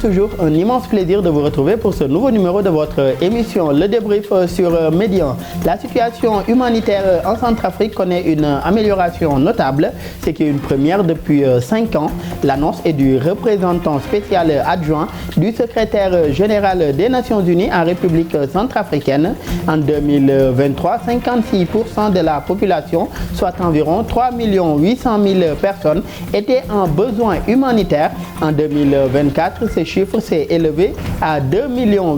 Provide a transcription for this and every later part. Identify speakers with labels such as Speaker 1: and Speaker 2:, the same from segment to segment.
Speaker 1: toujours un immense plaisir de vous retrouver pour ce nouveau numéro de votre émission Le Débrief sur Médian. La situation humanitaire en Centrafrique connaît une amélioration notable, ce qui est une première depuis 5 ans. L'annonce est du représentant spécial adjoint du secrétaire général des Nations Unies en République centrafricaine. En 2023, 56% de la population, soit environ 3 800 000 personnes, étaient en besoin humanitaire. En 2024, ce chiffre s'est élevé à 2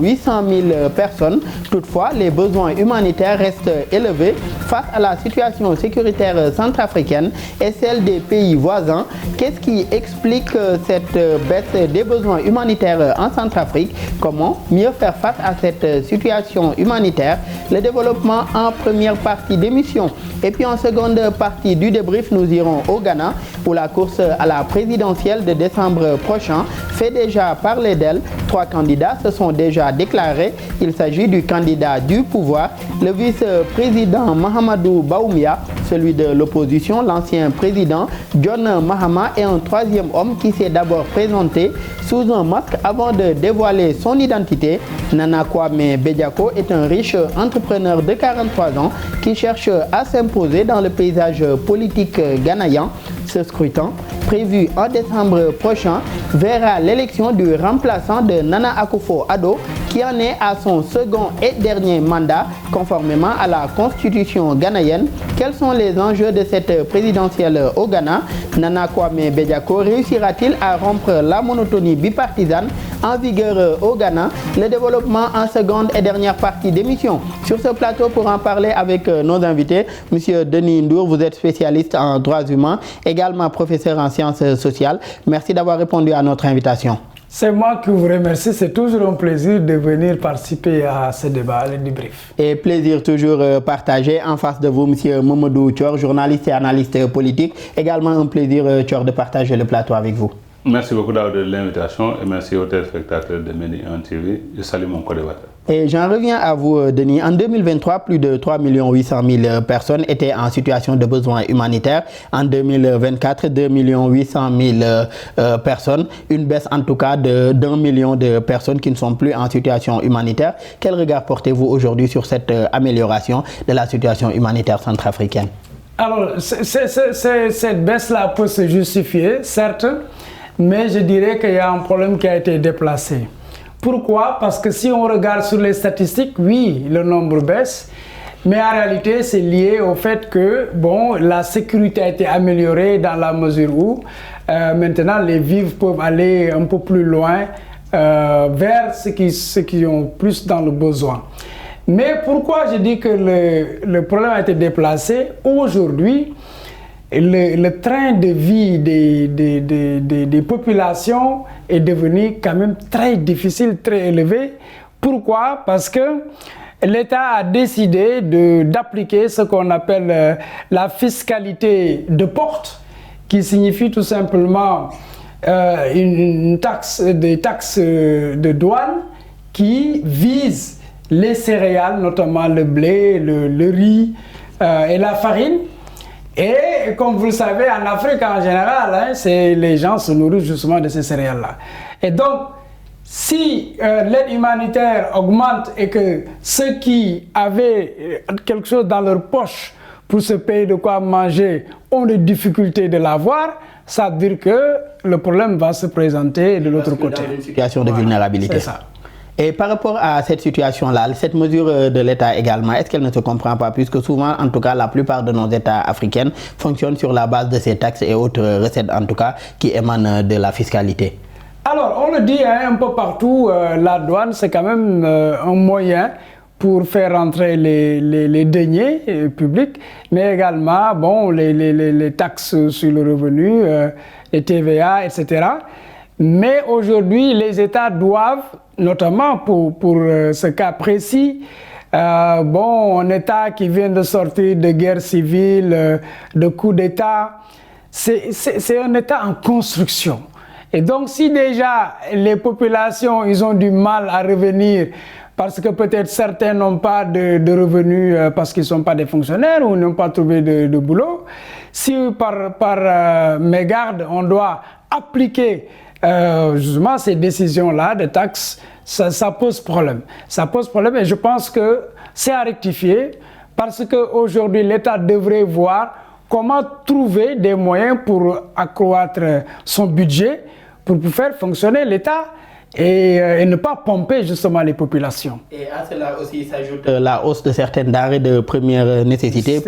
Speaker 1: 800 000 personnes. Toutefois, les besoins humanitaires restent élevés face à la situation sécuritaire centrafricaine et celle des pays voisins. Qu'est-ce qui explique cette baisse des besoins humanitaires en Centrafrique? Comment mieux faire face à cette situation humanitaire? Le développement en première partie d'émission. Et puis en seconde partie du débrief, nous irons au Ghana où la course à la présidentielle de décembre prochain fait déjà parler d'elle. 3 candidats se sont déjà déclarés. Il s'agit du candidat du pouvoir, le vice-président Mahamadou Bawumia, celui de l'opposition, l'ancien président John Mahama, et un troisième homme qui s'est d'abord présenté sous un masque avant de dévoiler son identité. Nana Kwame Bediako est un riche entrepreneur de 43 ans qui cherche à s'imposer dans le paysage politique ghanéen. Ce scrutin, prévu en décembre prochain, verra l'élection du remplaçant de Nana Akufo-Addo, qui en est à son second et dernier mandat, conformément à la constitution ghanéenne. Quels sont les enjeux de cette présidentielle au Ghana? Nana Kwame Bediako réussira-t-il à rompre la monotonie bipartisane en vigueur au Ghana? Le développement en seconde et dernière partie d'émission. Sur ce plateau, pour en parler avec nos invités, Monsieur Denis Ndour, vous êtes spécialiste en droits humains, également professeur en sciences sociales. Merci d'avoir répondu à notre invitation.
Speaker 2: C'est moi qui vous remercie. C'est toujours un plaisir de venir participer à ce débat, le débrief.
Speaker 1: Et plaisir toujours partagé. En face de vous, Monsieur Mamadou Thior, journaliste et analyste politique. Également un plaisir, Thior, de partager le plateau avec vous.
Speaker 3: Merci beaucoup de l'invitation et merci aux téléspectateurs de Médian TV. Je salue mon co-débatteur.
Speaker 1: Et j'en reviens à vous, Denis. En 2023, plus de 3 800 000 personnes étaient en situation de besoin humanitaire. En 2024, 2 800 000 personnes. Une baisse en tout cas d'1 million de personnes qui ne sont plus en situation humanitaire. Quel regard portez-vous aujourd'hui sur cette amélioration de la situation humanitaire centrafricaine?
Speaker 2: Alors, cette baisse-là peut se justifier, certes, mais je dirais qu'il y a un problème qui a été déplacé. Pourquoi? Parce que si on regarde sur les statistiques, oui, le nombre baisse, mais en réalité, c'est lié au fait que la sécurité a été améliorée dans la mesure où maintenant les vivres peuvent aller un peu plus loin vers ceux qui ont plus dans le besoin. Mais pourquoi je dis que le problème a été déplacé? Aujourd'hui, le train de vie des populations est devenu quand même très difficile, très élevé. Pourquoi? Parce que l'État a décidé d'appliquer ce qu'on appelle la fiscalité de porte, qui signifie tout simplement des taxes de douane qui visent les céréales, notamment le blé, le riz et la farine. Et comme vous le savez, en Afrique en général, les gens se nourrissent justement de ces céréales-là. Et donc, si l'aide humanitaire augmente et que ceux qui avaient quelque chose dans leur poche pour se payer de quoi manger ont des difficultés de l'avoir, ça veut dire que le problème va se présenter de l'autre côté.
Speaker 1: Dans une situation de vulnérabilité.
Speaker 2: C'est ça.
Speaker 1: Et par rapport à cette situation-là, cette mesure de l'État également, est-ce qu'elle ne se comprend pas? Puisque souvent, en tout cas, la plupart de nos États africains fonctionnent sur la base de ces taxes et autres recettes, en tout cas, qui émanent de la fiscalité.
Speaker 2: Alors, on le dit un peu partout, la douane, c'est quand même un moyen pour faire rentrer les deniers publics, mais également les taxes sur le revenu, les TVA, etc. Mais aujourd'hui, les États doivent, notamment pour ce cas précis, un État qui vient de sortir de guerre civile, de coup d'État, c'est un État en construction. Et donc, si déjà les populations, ils ont du mal à revenir parce que peut-être certains n'ont pas de revenus parce qu'ils ne sont pas des fonctionnaires ou n'ont pas trouvé de boulot, si par mégarde, on doit appliquer justement, ces décisions-là de taxes, ça pose problème. Ça pose problème et je pense que c'est à rectifier parce qu'aujourd'hui, l'État devrait voir comment trouver des moyens pour accroître son budget, pour faire fonctionner l'État et ne pas pomper justement les populations.
Speaker 1: Et à cela aussi s'ajoute la hausse de certaines denrées de première nécessité,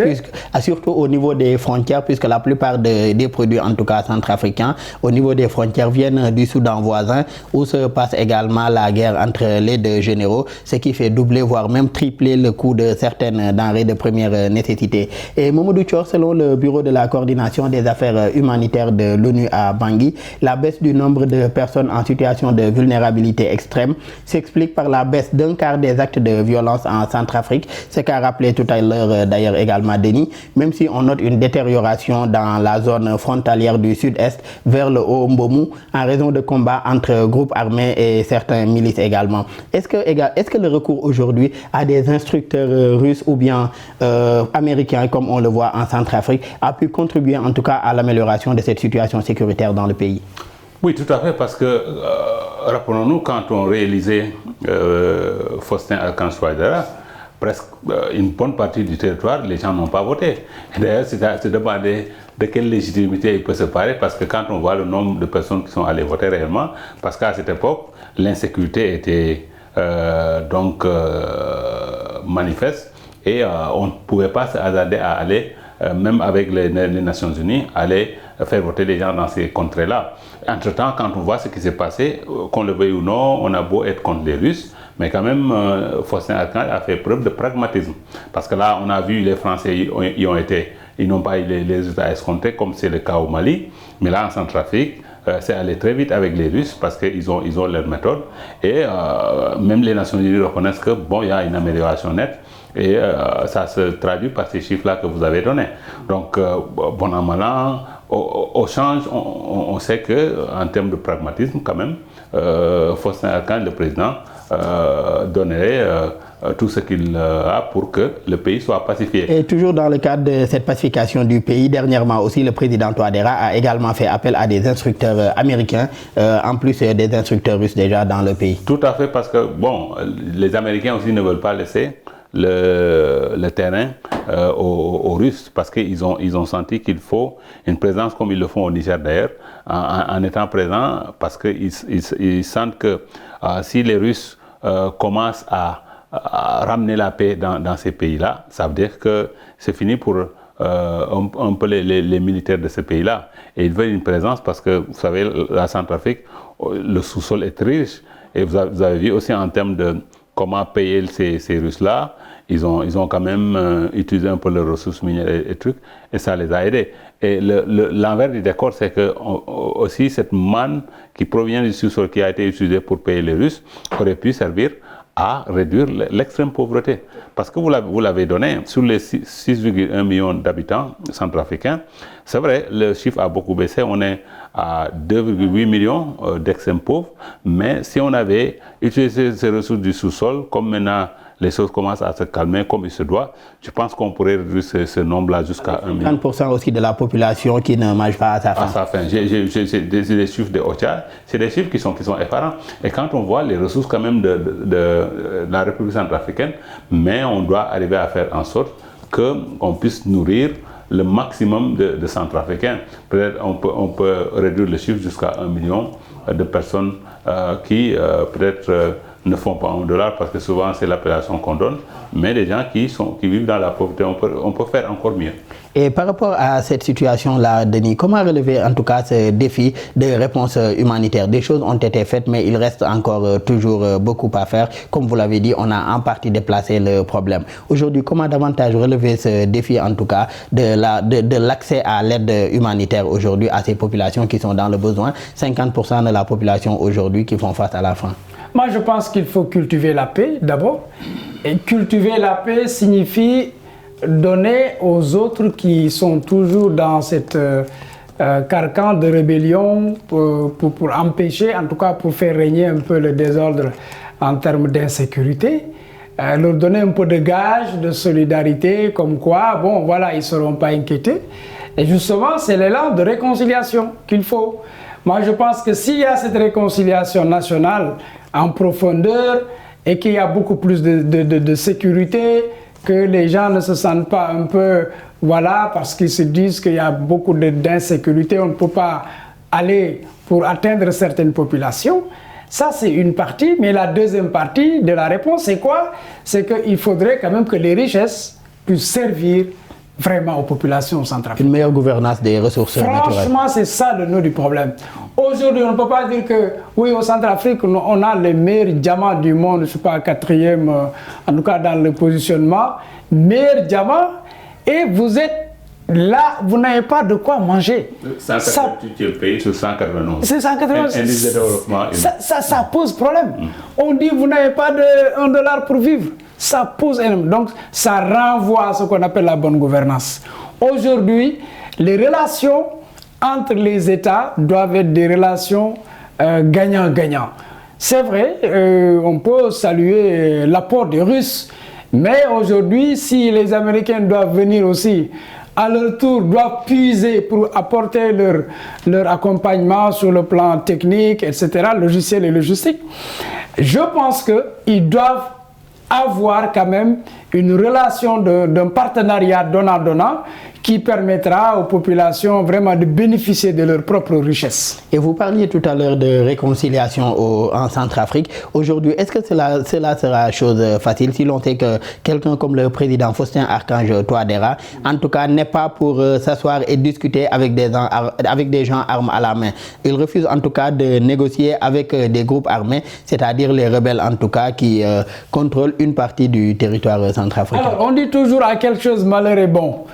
Speaker 1: surtout au niveau des frontières, puisque la plupart des produits, en tout cas centrafricains, au niveau des frontières viennent du Soudan voisin, où se passe également la guerre entre les deux généraux, ce qui fait doubler, voire même tripler le coût de certaines denrées de première nécessité. Et Mamadou Thior, selon le Bureau de la coordination des affaires humanitaires de l'ONU à Bangui, la baisse du nombre de personnes en situation de vulnérabilité extrême s'explique par la baisse d'un quart des actes de violence en Centrafrique, ce qu'a rappelé tout à l'heure d'ailleurs également Denis, même si on note une détérioration dans la zone frontalière du sud-est vers le Haut-Mbomou en raison de combats entre groupes armés et certains milices également. Est-ce que le recours aujourd'hui à des instructeurs russes ou bien américains, comme on le voit en Centrafrique, a pu contribuer en tout cas à l'amélioration de cette situation sécuritaire dans le pays?
Speaker 3: Oui, tout à fait, parce que, rappelons-nous, quand on réalisait Faustin-Archange Touadéra, presque une bonne partie du territoire, les gens n'ont pas voté. D'ailleurs, c'est à se demander de quelle légitimité il peut se parler, parce que quand on voit le nombre de personnes qui sont allées voter réellement, parce qu'à cette époque, l'insécurité était manifeste, et on ne pouvait pas se hasarder à aller, même avec les Nations Unies, aller faire voter les gens dans ces contrées-là. Entre-temps, quand on voit ce qui s'est passé, qu'on le veuille ou non, on a beau être contre les Russes, mais quand même, Faustin-Archange a fait preuve de pragmatisme. Parce que là, on a vu les Français ils n'ont pas eu les résultats escomptés, comme c'est le cas au Mali. Mais là, en Centrafrique, c'est allé très vite avec les Russes parce qu'ils ont leur méthode. Et même les Nations Unies reconnaissent que, bon, il y a une amélioration nette. Et ça se traduit par ces chiffres-là que vous avez donnés. Donc, bon an, mal an, au change, on sait qu'en termes de pragmatisme, quand même, Faustin-Archange, le président, donnerait tout ce qu'il a pour que le pays soit pacifié.
Speaker 1: Et toujours dans le cadre de cette pacification du pays, dernièrement aussi, le président Touadéra a également fait appel à des instructeurs américains, en plus des instructeurs russes déjà dans le pays.
Speaker 3: Tout à fait, parce que, bon, les Américains aussi ne veulent pas laisser le terrain aux Russes, parce qu'ils ont senti qu'il faut une présence comme ils le font au Niger d'ailleurs, en étant présents, parce qu'ils sentent que si les Russes commencent à ramener la paix dans ces pays-là, ça veut dire que c'est fini pour un peu les militaires de ces pays-là. Et ils veulent une présence parce que, vous savez, la Centrafrique, le sous-sol est très riche. Et vous avez vu aussi en termes de comment payer ces Russes-là, ils ont quand même utilisé un peu leurs ressources minières et trucs, et ça les a aidés. Et l'envers du décor, c'est que aussi cette manne qui provient du sous-sol qui a été utilisée pour payer les Russes aurait pu servir à réduire l'extrême pauvreté. Parce que vous l'avez donné, sur les 6,1 millions d'habitants centrafricains, c'est vrai, le chiffre a beaucoup baissé, on est à 2,8 millions d'extrêmes pauvres, mais si on avait utilisé ces ressources du sous-sol, comme maintenant les choses commencent à se calmer comme il se doit, je pense qu'on pourrait réduire ce nombre-là jusqu'à 1 million.
Speaker 1: 30% aussi de la population qui ne mange pas à sa faim.
Speaker 3: À sa faim. J'ai des chiffres de OCHA, c'est des chiffres qui sont effarants. Et quand on voit les ressources quand même de la République centrafricaine, mais on doit arriver à faire en sorte qu'on puisse nourrir le maximum de Centrafricains. Peut-être on peut réduire le chiffre jusqu'à 1 million de personnes qui peut-être ne font pas $1 parce que souvent c'est l'appellation qu'on donne, mais les gens qui vivent dans la pauvreté, on peut faire encore mieux.
Speaker 1: Et par rapport à cette situation-là, Denis, comment relever en tout cas ce défi de réponse humanitaire? Des choses ont été faites, mais il reste encore toujours beaucoup à faire. Comme vous l'avez dit, on a en partie déplacé le problème. Aujourd'hui, comment davantage relever ce défi en tout cas de l'accès à l'aide humanitaire aujourd'hui à ces populations qui sont dans le besoin, 50% de la population aujourd'hui qui font face à la faim?
Speaker 2: Moi, je pense qu'il faut cultiver la paix d'abord. Et cultiver la paix signifie donner aux autres qui sont toujours dans cette carcan de rébellion pour empêcher, en tout cas pour faire régner un peu le désordre en termes d'insécurité, leur donner un peu de gage, de solidarité, comme quoi, bon, voilà, ils ne seront pas inquiétés. Et justement, c'est l'élan de réconciliation qu'il faut. Moi, je pense que s'il y a cette réconciliation nationale en profondeur et qu'il y a beaucoup plus de sécurité, que les gens ne se sentent pas un peu, voilà, parce qu'ils se disent qu'il y a beaucoup d'insécurité, on ne peut pas aller pour atteindre certaines populations. Ça, c'est une partie, mais la deuxième partie de la réponse, c'est quoi? C'est qu'il faudrait quand même que les richesses puissent servir vraiment aux populations centrafricaines.
Speaker 1: Une meilleure gouvernance des ressources naturelles.
Speaker 2: Franchement, c'est ça le nœud du problème. Aujourd'hui, on ne peut pas dire que, oui, au Centrafrique, on a les meilleurs diamants du monde, je ne sais pas, quatrième, en tout cas dans le positionnement, meilleurs diamants, et vous êtes là, vous n'avez pas de quoi manger.
Speaker 3: 188 pays sur 191.
Speaker 2: C'est 191.
Speaker 3: Indice de développement.
Speaker 2: Ça pose problème. On dit vous n'avez pas de $1 pour vivre. Ça pose énormément. Donc ça renvoie à ce qu'on appelle la bonne gouvernance. Aujourd'hui, les relations entre les États doivent être des relations gagnant-gagnant. C'est vrai, on peut saluer l'apport des Russes, mais aujourd'hui, si les Américains doivent venir aussi à leur tour, doivent puiser pour apporter leur accompagnement sur le plan technique, etc., logiciel et logistique, je pense qu'ils doivent avoir quand même une relation d'un partenariat donnant-donnant qui permettra aux populations vraiment de bénéficier de leurs propres richesses.
Speaker 1: Et vous parliez tout à l'heure de réconciliation en Centrafrique. Aujourd'hui, est-ce que cela sera chose facile si l'on sait que quelqu'un comme le président Faustin Archange Touadéra, en tout cas, n'est pas pour s'asseoir et discuter avec des gens armes à la main. Il refuse en tout cas de négocier avec des groupes armés, c'est-à-dire les rebelles en tout cas qui contrôlent une partie du territoire centrafricain.
Speaker 2: Alors, on dit toujours à quelque chose malheur est bon.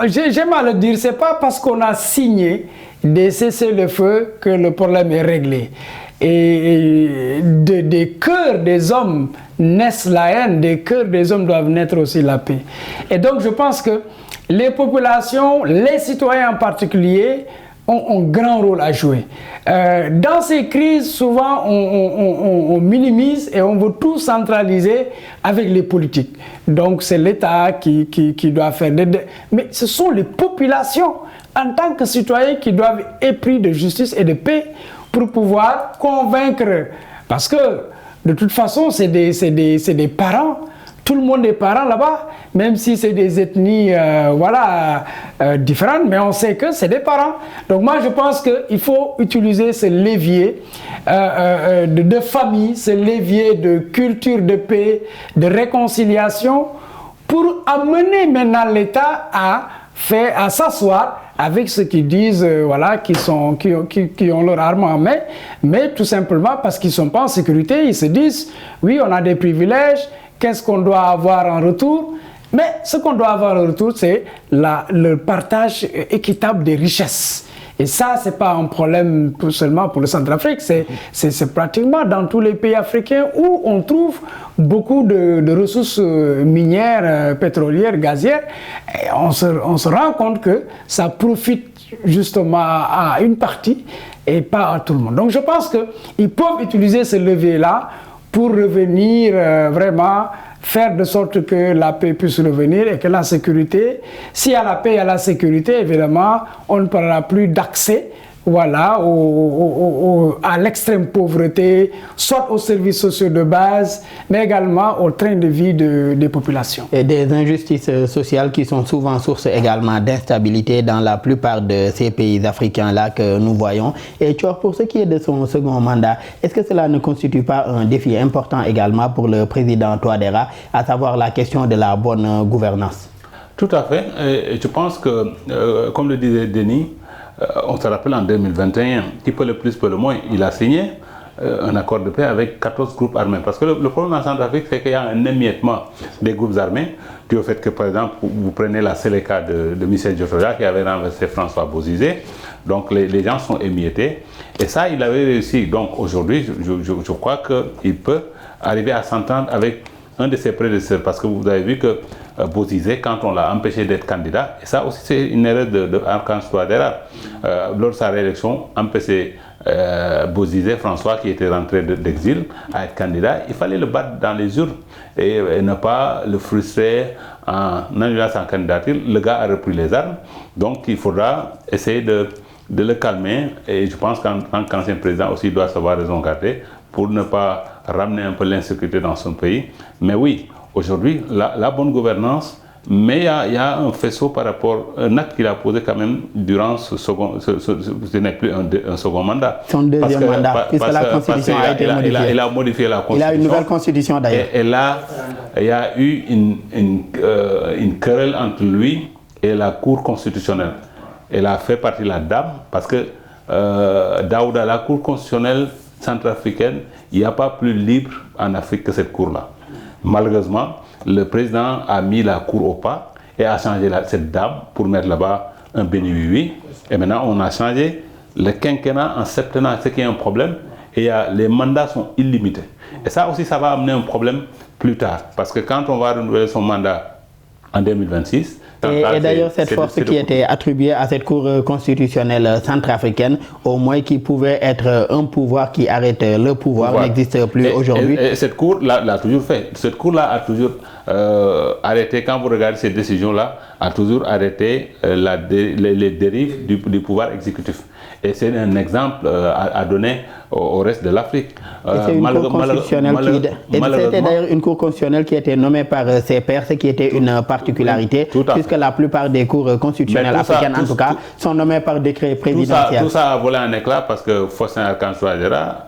Speaker 2: J'aime à le dire, c'est pas parce qu'on a signé des cessez-le-feu que le problème est réglé. Et des cœurs des hommes naissent la haine, des cœurs des hommes doivent naître aussi la paix. Et donc je pense que les populations, les citoyens en particulier, ont un grand rôle à jouer. Dans ces crises, souvent, on minimise et on veut tout centraliser avec les politiques. Donc, c'est l'État qui doit faire des... Mais ce sont les populations, en tant que citoyens, qui doivent être épris de justice et de paix pour pouvoir convaincre. Parce que, de toute façon, c'est des parents. Tout le monde est parent là-bas, même si c'est des ethnies différentes, mais on sait que c'est des parents. Donc moi, je pense qu'il faut utiliser ce levier de famille, ce levier de culture de paix, de réconciliation, pour amener maintenant l'État à s'asseoir avec ceux qui disent qui ont leur arme en main, mais tout simplement parce qu'ils ne sont pas en sécurité, ils se disent, oui, on a des privilèges, qu'est-ce qu'on doit avoir en retour? Mais ce qu'on doit avoir en retour, c'est le partage équitable des richesses. Et ça, ce n'est pas un problème seulement pour le Centrafrique, c'est pratiquement dans tous les pays africains où on trouve beaucoup de ressources minières, pétrolières, gazières. Et on se rend compte que ça profite justement à une partie et pas à tout le monde. Donc je pense qu'ils peuvent utiliser ce levier-là pour revenir vraiment faire de sorte que la paix puisse revenir et que la sécurité, s'il y a la paix et la sécurité, évidemment, on ne parlera plus d'accès à l'extrême pauvreté, soit aux services sociaux de base, mais également au train de vie des populations.
Speaker 1: Et des injustices sociales qui sont souvent source également d'instabilité dans la plupart de ces pays africains-là que nous voyons. Et Thior, pour ce qui est de son second mandat, est-ce que cela ne constitue pas un défi important également pour le président Touadéra, à savoir la question de la bonne gouvernance?
Speaker 3: Tout à fait. Et je pense que, comme le disait Denis, on se rappelle en 2021, qui peut le plus, peut le moins, il a signé un accord de paix avec 14 groupes armés. Parce que le problème en Centrafrique, c'est qu'il y a un émiettement des groupes armés, dû au fait que, par exemple, vous prenez la Séléka de Michel Djotoja qui avait renversé François Bozizé, donc les gens sont émiettés. Et ça, il avait réussi. Donc aujourd'hui, je crois qu'il peut arriver à s'entendre avec un de ses prédécesseurs, parce que vous avez vu que Bozizé, quand on l'a empêché d'être candidat, et ça aussi c'est une erreur de Archange Touadéra, lors de sa réélection, empêcher Bozizé, François, qui était rentré d'exil, à être candidat, il fallait le battre dans les urnes et ne pas le frustrer en annulant sa candidature. Le gars a repris les armes, donc il faudra essayer de de le calmer. Et je pense qu'en tant qu'ancien président aussi, il doit savoir raison garder pour ne pas ramener un peu l'insécurité dans son pays. Mais oui, aujourd'hui, la bonne gouvernance, mais il y a un faisceau par rapport à un acte qu'il a posé quand même durant ce n'est plus un second mandat.
Speaker 1: Son deuxième mandat, puisque la Constitution a été modifiée.
Speaker 3: Il a modifié la Constitution.
Speaker 1: Il a une nouvelle Constitution d'ailleurs.
Speaker 3: Et là, il y a eu une querelle entre lui et la Cour constitutionnelle. Elle a fait partie de la dame parce que Daouda, la Cour constitutionnelle centrafricaine, il n'y a pas plus libre en Afrique que cette cour-là. Malheureusement, le président a mis la cour au pas et a changé cette dame pour mettre là-bas un béni-oui-oui. Et maintenant, on a changé le quinquennat en septennat, ce qui est un problème. Et les mandats sont illimités. Et ça aussi, ça va amener un problème plus tard. Parce que quand on va renouveler son mandat en 2026...
Speaker 1: Et d'ailleurs, cette force qui était attribuée à cette Cour constitutionnelle centrafricaine, au moins qui pouvait être un pouvoir qui arrête le pouvoir, n'existe plus aujourd'hui.
Speaker 3: Et cette Cour l'a toujours fait. Cette Cour-là a toujours arrêté, quand vous regardez ces décisions-là, a toujours arrêté les dérives du pouvoir exécutif. Et c'est un exemple à donner au reste de l'Afrique.
Speaker 1: C'était d'ailleurs une cour constitutionnelle qui était nommée par ses pairs, ce qui était une particularité, puisque la plupart des cours constitutionnelles africaines, en tout cas, sont nommées par décret présidentiel.
Speaker 3: Tout ça a volé en éclat parce que Faustin Archange Touadéra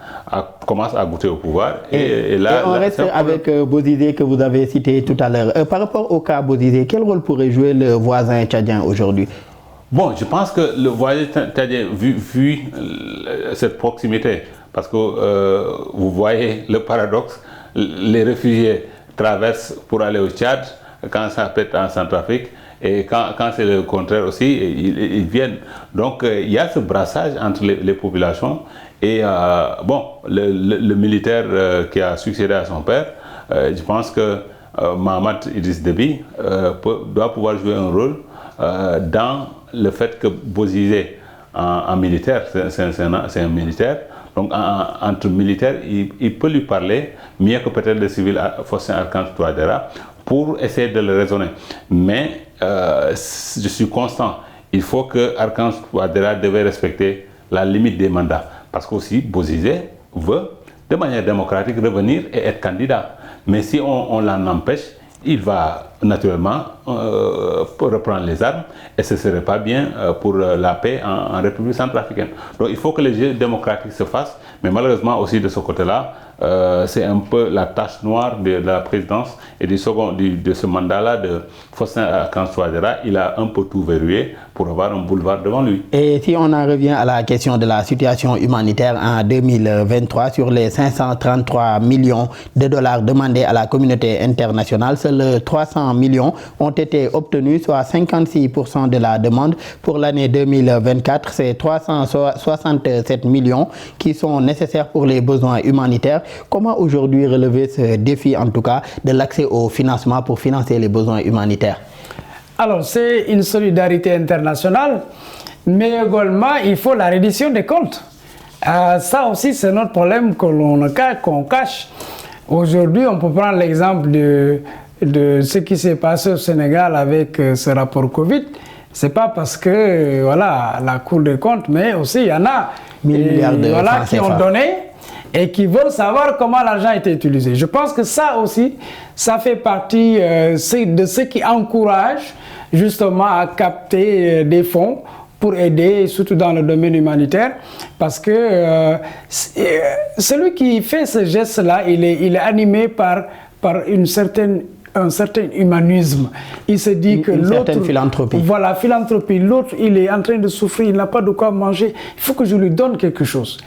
Speaker 3: commence à goûter au pouvoir. Et
Speaker 1: on reste avec Bozizé que vous avez cité tout à l'heure. Par rapport au cas Bozizé, quel rôle pourrait jouer le voisin tchadien aujourd'hui?
Speaker 3: Bon, je pense que le voisin tchadien, vu cette proximité, parce que vous voyez le paradoxe, les réfugiés traversent pour aller au Tchad quand ça pète en Centrafrique, et quand c'est le contraire aussi, ils viennent. Donc il y a ce brassage entre les populations, et bon, le militaire qui a succédé à son père, je pense que Mahamat Idriss Déby doit pouvoir jouer un rôle dans le fait que Bozizé en militaire, c'est un militaire, donc entre militaires, il peut lui parler mieux que peut-être le civil Faustin Archange Touadéra pour essayer de le raisonner. Mais je suis constant, il faut que Archange Touadéra devait respecter la limite des mandats, parce qu'aussi Bozizé veut de manière démocratique revenir et être candidat. Mais si on l'en empêche, il va naturellement reprendre les armes, et ce ne serait pas bien pour la paix en République centrafricaine. Donc il faut que les jeux démocratiques se fassent, mais malheureusement aussi de ce côté-là, c'est un peu la tache noire de la présidence et de ce mandat-là de Faustin Archange Touadéra. Il a un peu tout verrouillé pour avoir un boulevard devant lui.
Speaker 1: Et si on en revient à la question de la situation humanitaire en 2023, sur les 533 millions de dollars demandés à la communauté internationale, seuls 300 millions ont été obtenus, soit 56% de la demande. Pour l'année 2024, c'est 367 millions qui sont nécessaires pour les besoins humanitaires. Comment aujourd'hui relever ce défi, en tout cas, de l'accès au financement pour financer les besoins humanitaires?
Speaker 2: Alors, c'est une solidarité internationale, mais également, il faut la reddition des comptes. Ça aussi, c'est notre problème qu'on cache. Aujourd'hui, on peut prendre l'exemple de ce qui s'est passé au Sénégal avec ce rapport Covid. Ce n'est pas parce que, voilà, la Cour des comptes, mais aussi, il y en a qui ont donné et qui veulent savoir comment l'argent a été utilisé. Je pense que ça aussi, ça fait partie de ce qui encourage justement à capter des fonds pour aider, surtout dans le domaine humanitaire, parce que celui qui fait ce geste-là, il est animé par un certain humanisme. Il se dit que l'autre...
Speaker 1: certaine philanthropie.
Speaker 2: Voilà, philanthropie. L'autre, il est en train de souffrir, il n'a pas de quoi manger. Il faut que je lui donne quelque chose.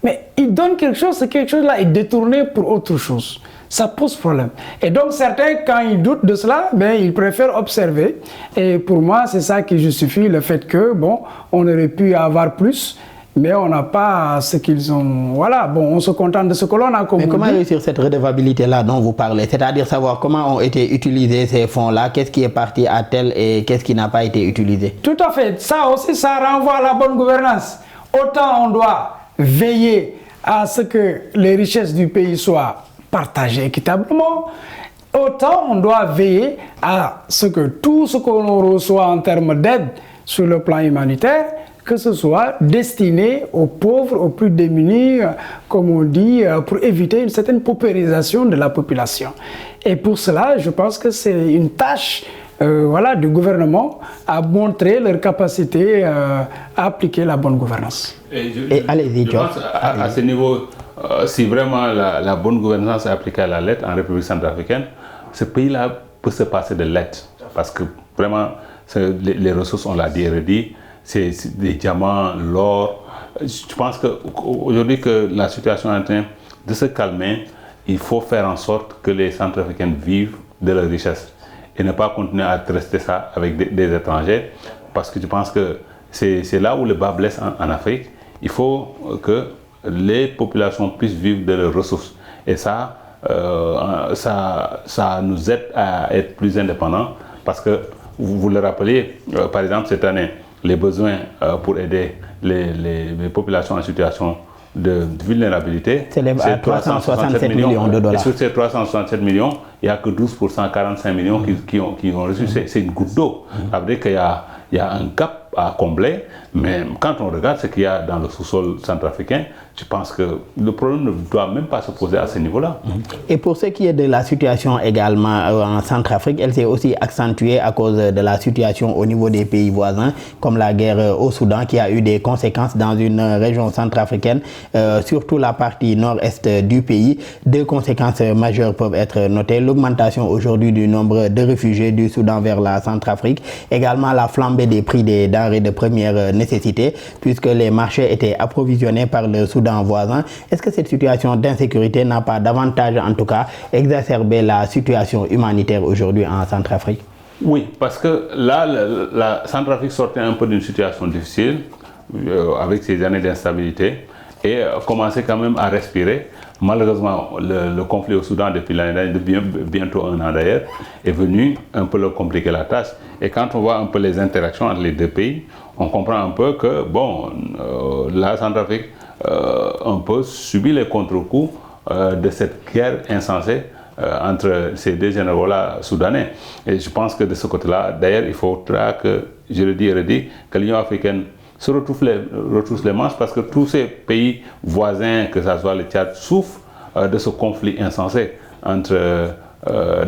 Speaker 2: Mais il donne quelque chose, et quelque chose-là est détourné pour autre chose. Ça pose problème. Et donc certains, quand ils doutent de cela, ils préfèrent observer. Et pour moi, c'est ça qui justifie le fait que, bon, on aurait pu avoir plus, mais on n'a pas ce qu'ils ont. Voilà, bon, on se contente de ce que l'on a.
Speaker 1: Mais comment réussir cette redevabilité-là dont vous parlez? C'est-à-dire savoir comment ont été utilisés ces fonds-là, qu'est-ce qui est parti à tel et qu'est-ce qui n'a pas été utilisé?
Speaker 2: Tout à fait. Ça aussi, ça renvoie à la bonne gouvernance. Autant on doit veiller à ce que les richesses du pays soient partagées équitablement, autant on doit veiller à ce que tout ce que l'on reçoit en termes d'aide sur le plan humanitaire que ce soit destiné aux pauvres, aux plus démunis, comme on dit, pour éviter une certaine paupérisation de la population. Et pour cela, je pense que c'est une tâche du gouvernement à montrer leur capacité à appliquer la bonne gouvernance.
Speaker 1: Allez-y,
Speaker 3: je pense à ce niveau, si vraiment la bonne gouvernance est appliquée à la lettre en République centrafricaine, ce pays-là peut se passer de lettres. Parce que vraiment, les ressources, on l'a dit et redit, c'est des diamants, l'or. Je pense qu'aujourd'hui que la situation est en train de se calmer, il faut faire en sorte que les Centrafricains vivent de leur richesse et ne pas continuer à rester ça avec des étrangers, parce que je pense que c'est là où le bas blesse en Afrique. Il faut que les populations puissent vivre de leurs ressources, et ça nous aide à être plus indépendants, parce que vous le rappelez, par exemple cette année, les besoins pour aider les populations en situation de vulnérabilité
Speaker 1: s'élève à 367 millions de dollars.
Speaker 3: Et sur ces 367 millions, il n'y a que 12%, 45 millions qui ont reçu. C'est une goutte d'eau. Ça veut dire qu'il y a un gap à combler, mais quand on regarde ce qu'il y a dans le sous-sol centrafricain, je pense que le problème ne doit même pas se poser à ce niveau-là.
Speaker 1: Et pour ce qui est de la situation également en Centrafrique, elle s'est aussi accentuée à cause de la situation au niveau des pays voisins, comme la guerre au Soudan, qui a eu des conséquences dans une région centrafricaine, surtout la partie nord-est du pays. Deux conséquences majeures peuvent être notées: l'augmentation aujourd'hui du nombre de réfugiés du Soudan vers la Centrafrique, également la flambée des prix des denrées de première nécessité, puisque les marchés étaient approvisionnés par le Soudan voisin. Est-ce que cette situation d'insécurité n'a pas davantage, en tout cas, exacerbé la situation humanitaire aujourd'hui en Centrafrique?
Speaker 3: Oui, parce que là, la Centrafrique sortait un peu d'une situation difficile, avec ces années d'instabilité, et commençait quand même à respirer. Malheureusement, le conflit au Soudan depuis l'année dernière, bientôt un an d'ailleurs, est venu un peu leur compliquer la tâche. Et quand on voit un peu les interactions entre les deux pays, on comprend un peu que, la Centrafrique un peu subit les contre-coups de cette guerre insensée entre ces deux généraux-là soudanais. Et je pense que de ce côté-là, d'ailleurs, il faudra que, je le dis et redis, que l'Union africaine se retrousse les manches, parce que tous ces pays voisins, que ce soit le Tchad, souffrent de ce conflit insensé entre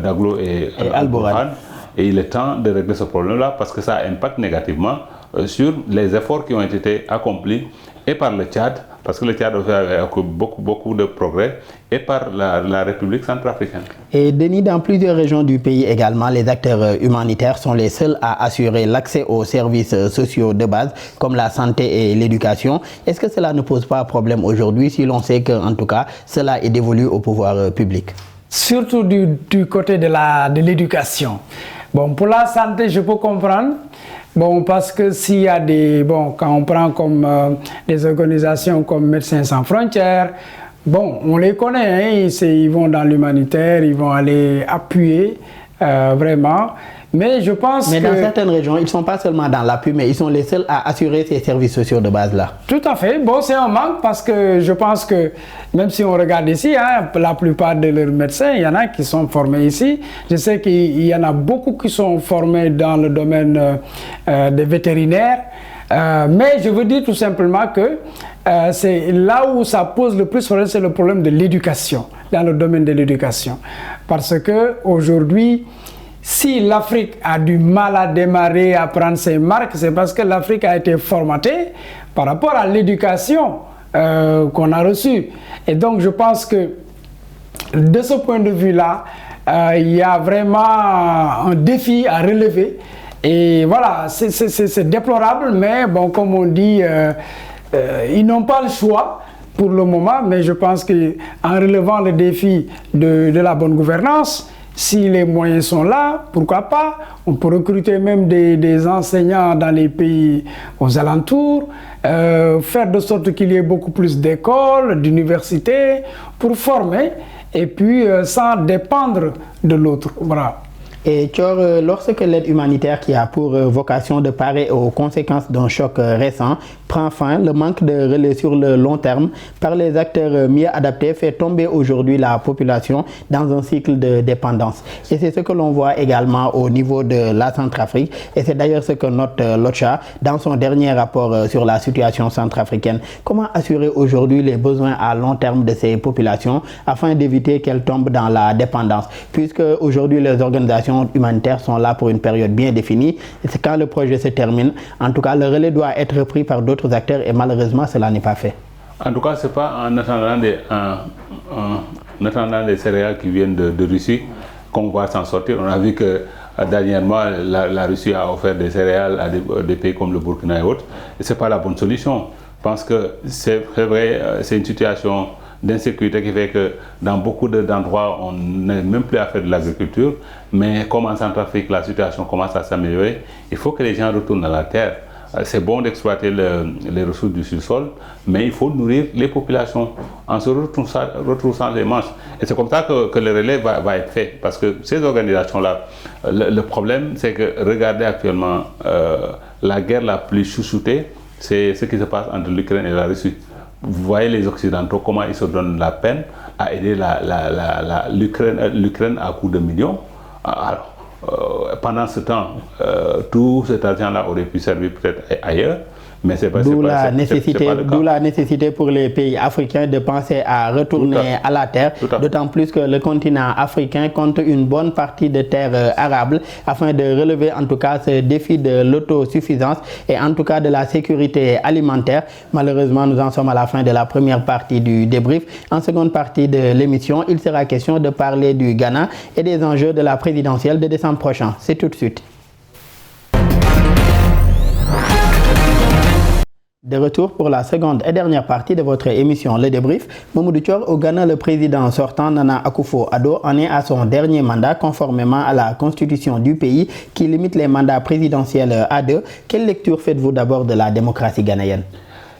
Speaker 3: Daglo et Al-Burhan. Et il est temps de régler ce problème-là, parce que ça impacte négativement sur les efforts qui ont été accomplis et par le Tchad, parce que le Tchad a fait beaucoup de progrès, et par la République centrafricaine.
Speaker 1: Et Denis, dans plusieurs régions du pays également, les acteurs humanitaires sont les seuls à assurer l'accès aux services sociaux de base, comme la santé et l'éducation. Est-ce que cela ne pose pas problème aujourd'hui, si l'on sait qu'en tout cas, cela est dévolu au pouvoir public?
Speaker 2: Surtout du côté de l'éducation. Bon, pour la santé, je peux comprendre. Bon, parce que s'il y a quand on prend comme des organisations comme Médecins sans frontières, on les connaît, hein, ils vont dans l'humanitaire, ils vont aller appuyer vraiment. Mais je pense
Speaker 1: dans certaines régions, ils ne sont pas seulement dans l'appui, mais ils sont les seuls à assurer ces services sociaux de base-là.
Speaker 2: Tout à fait. Bon, c'est un manque, parce que je pense que, même si on regarde ici, hein, la plupart de leurs médecins, il y en a qui sont formés ici. Je sais qu'il y en a beaucoup qui sont formés dans le domaine des vétérinaires. Mais je veux dire tout simplement que c'est là où ça pose le plus problème, c'est le problème de l'éducation, dans le domaine de l'éducation. Parce que aujourd'hui, si l'Afrique a du mal à démarrer, à prendre ses marques, c'est parce que l'Afrique a été formatée par rapport à l'éducation qu'on a reçue. Et donc, je pense que de ce point de vue-là, il y a vraiment un défi à relever. Et voilà, c'est déplorable, mais comme on dit, ils n'ont pas le choix pour le moment. Mais je pense qu'en relevant le défi de la bonne gouvernance, si les moyens sont là, pourquoi pas? On peut recruter même des enseignants dans les pays aux alentours, faire de sorte qu'il y ait beaucoup plus d'écoles, d'universités pour former, et puis sans dépendre de l'autre. Voilà.
Speaker 1: Et Thior, lorsque l'aide humanitaire qui a pour vocation de parer aux conséquences d'un choc récent, prend fin. Le manque de relais sur le long terme par les acteurs mieux adaptés fait tomber aujourd'hui la population dans un cycle de dépendance. Et c'est ce que l'on voit également au niveau de la Centrafrique. Et c'est d'ailleurs ce que note l'OCHA dans son dernier rapport sur la situation centrafricaine. Comment assurer aujourd'hui les besoins à long terme de ces populations afin d'éviter qu'elles tombent dans la dépendance, puisque aujourd'hui les organisations humanitaires sont là pour une période bien définie, et c'est quand le projet se termine, en tout cas le relais doit être pris par d'autres acteurs et malheureusement cela n'est pas fait.
Speaker 3: En tout cas, ce n'est pas en attendant des céréales qui viennent de Russie qu'on va s'en sortir. On a vu que dernièrement la Russie a offert des céréales à des pays comme le Burkina et autres, et ce n'est pas la bonne solution. Je pense que c'est vrai, c'est une situation d'insécurité qui fait que dans beaucoup d'endroits, on n'est même plus à faire de l'agriculture. Mais comme en Centrafrique, la situation commence à s'améliorer, il faut que les gens retournent à la terre. C'est bon d'exploiter les ressources du sous-sol, mais il faut nourrir les populations en se retroussant les manches. Et c'est comme ça que le relais va être fait. Parce que ces organisations-là, le problème, c'est que regardez actuellement la guerre la plus chouchoutée, c'est ce qui se passe entre l'Ukraine et la Russie. Vous voyez les Occidentaux, comment ils se donnent la peine à aider l'Ukraine à coups de millions. Alors, pendant ce temps, tout cet argent-là aurait pu servir peut-être ailleurs. Mais c'est pas,
Speaker 1: d'où la nécessité pour les pays africains de penser à retourner à la terre, d'autant plus que le continent africain compte une bonne partie de terres arables afin de relever en tout cas ce défi de l'autosuffisance et en tout cas de la sécurité alimentaire. Malheureusement, nous en sommes à la fin de la première partie du débrief. En seconde partie de l'émission, il sera question de parler du Ghana et des enjeux de la présidentielle de décembre prochain. C'est tout de suite. De retour pour la seconde et dernière partie de votre émission Le Débrief. Mamadou Thior, au Ghana, le président sortant Nana Akufo-Addo en est à son dernier mandat conformément à la constitution du pays qui limite les mandats présidentiels à 2. Quelle lecture faites-vous d'abord de la démocratie ghanéenne?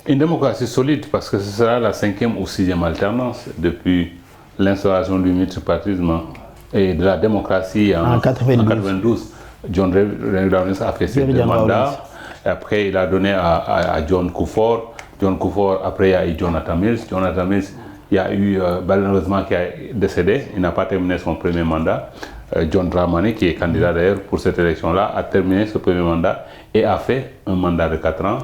Speaker 3: Une démocratie solide parce que ce sera la 5e ou 6e alternance depuis l'instauration du multipartisme et de la démocratie en 92. John Rawlings a fait ses 2 mandats. Après, il a donné à John Kufuor. John Kufuor, après, il y a eu Jonathan Mills. Jonathan Mills, il y a eu, malheureusement, qui a décédé. Il n'a pas terminé son premier mandat. John Dramani, qui est candidat d'ailleurs pour cette élection-là, a terminé ce premier mandat et a fait un mandat de 4 ans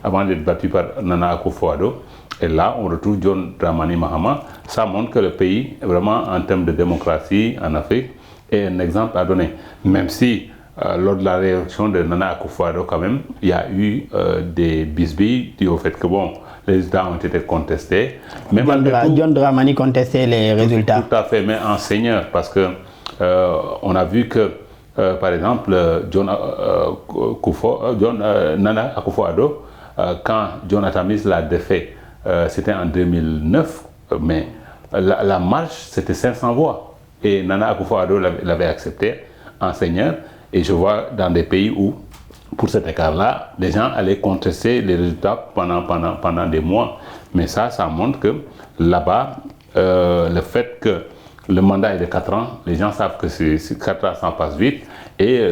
Speaker 3: avant d'être battu par Nana Akufo-Addo. Et là, on retrouve John Dramani Mahama. Ça montre que le pays, vraiment, en termes de démocratie en Afrique, est un exemple à donner. Même si lors de la réélection de Nana Akufo-Addo, quand même, il y a eu des bisbilles dues au fait que bon, les résultats ont été contestés. Mais
Speaker 1: John Dramani contestait les résultats.
Speaker 3: Tout à fait, mais en seigneur, parce que on a vu que, par exemple, Nana Akufo-Addo, quand Jonathan Mills l'a défait, c'était en 2009, mais la marche, c'était 500 voix. Et Nana Akufo-Addo l'avait accepté en seigneur. Et je vois dans des pays où, pour cet écart-là, les gens allaient contester les résultats pendant des mois. Mais ça montre que là-bas, le fait que le mandat est de 4 ans, les gens savent que ces 4 ans, ça passe vite. Et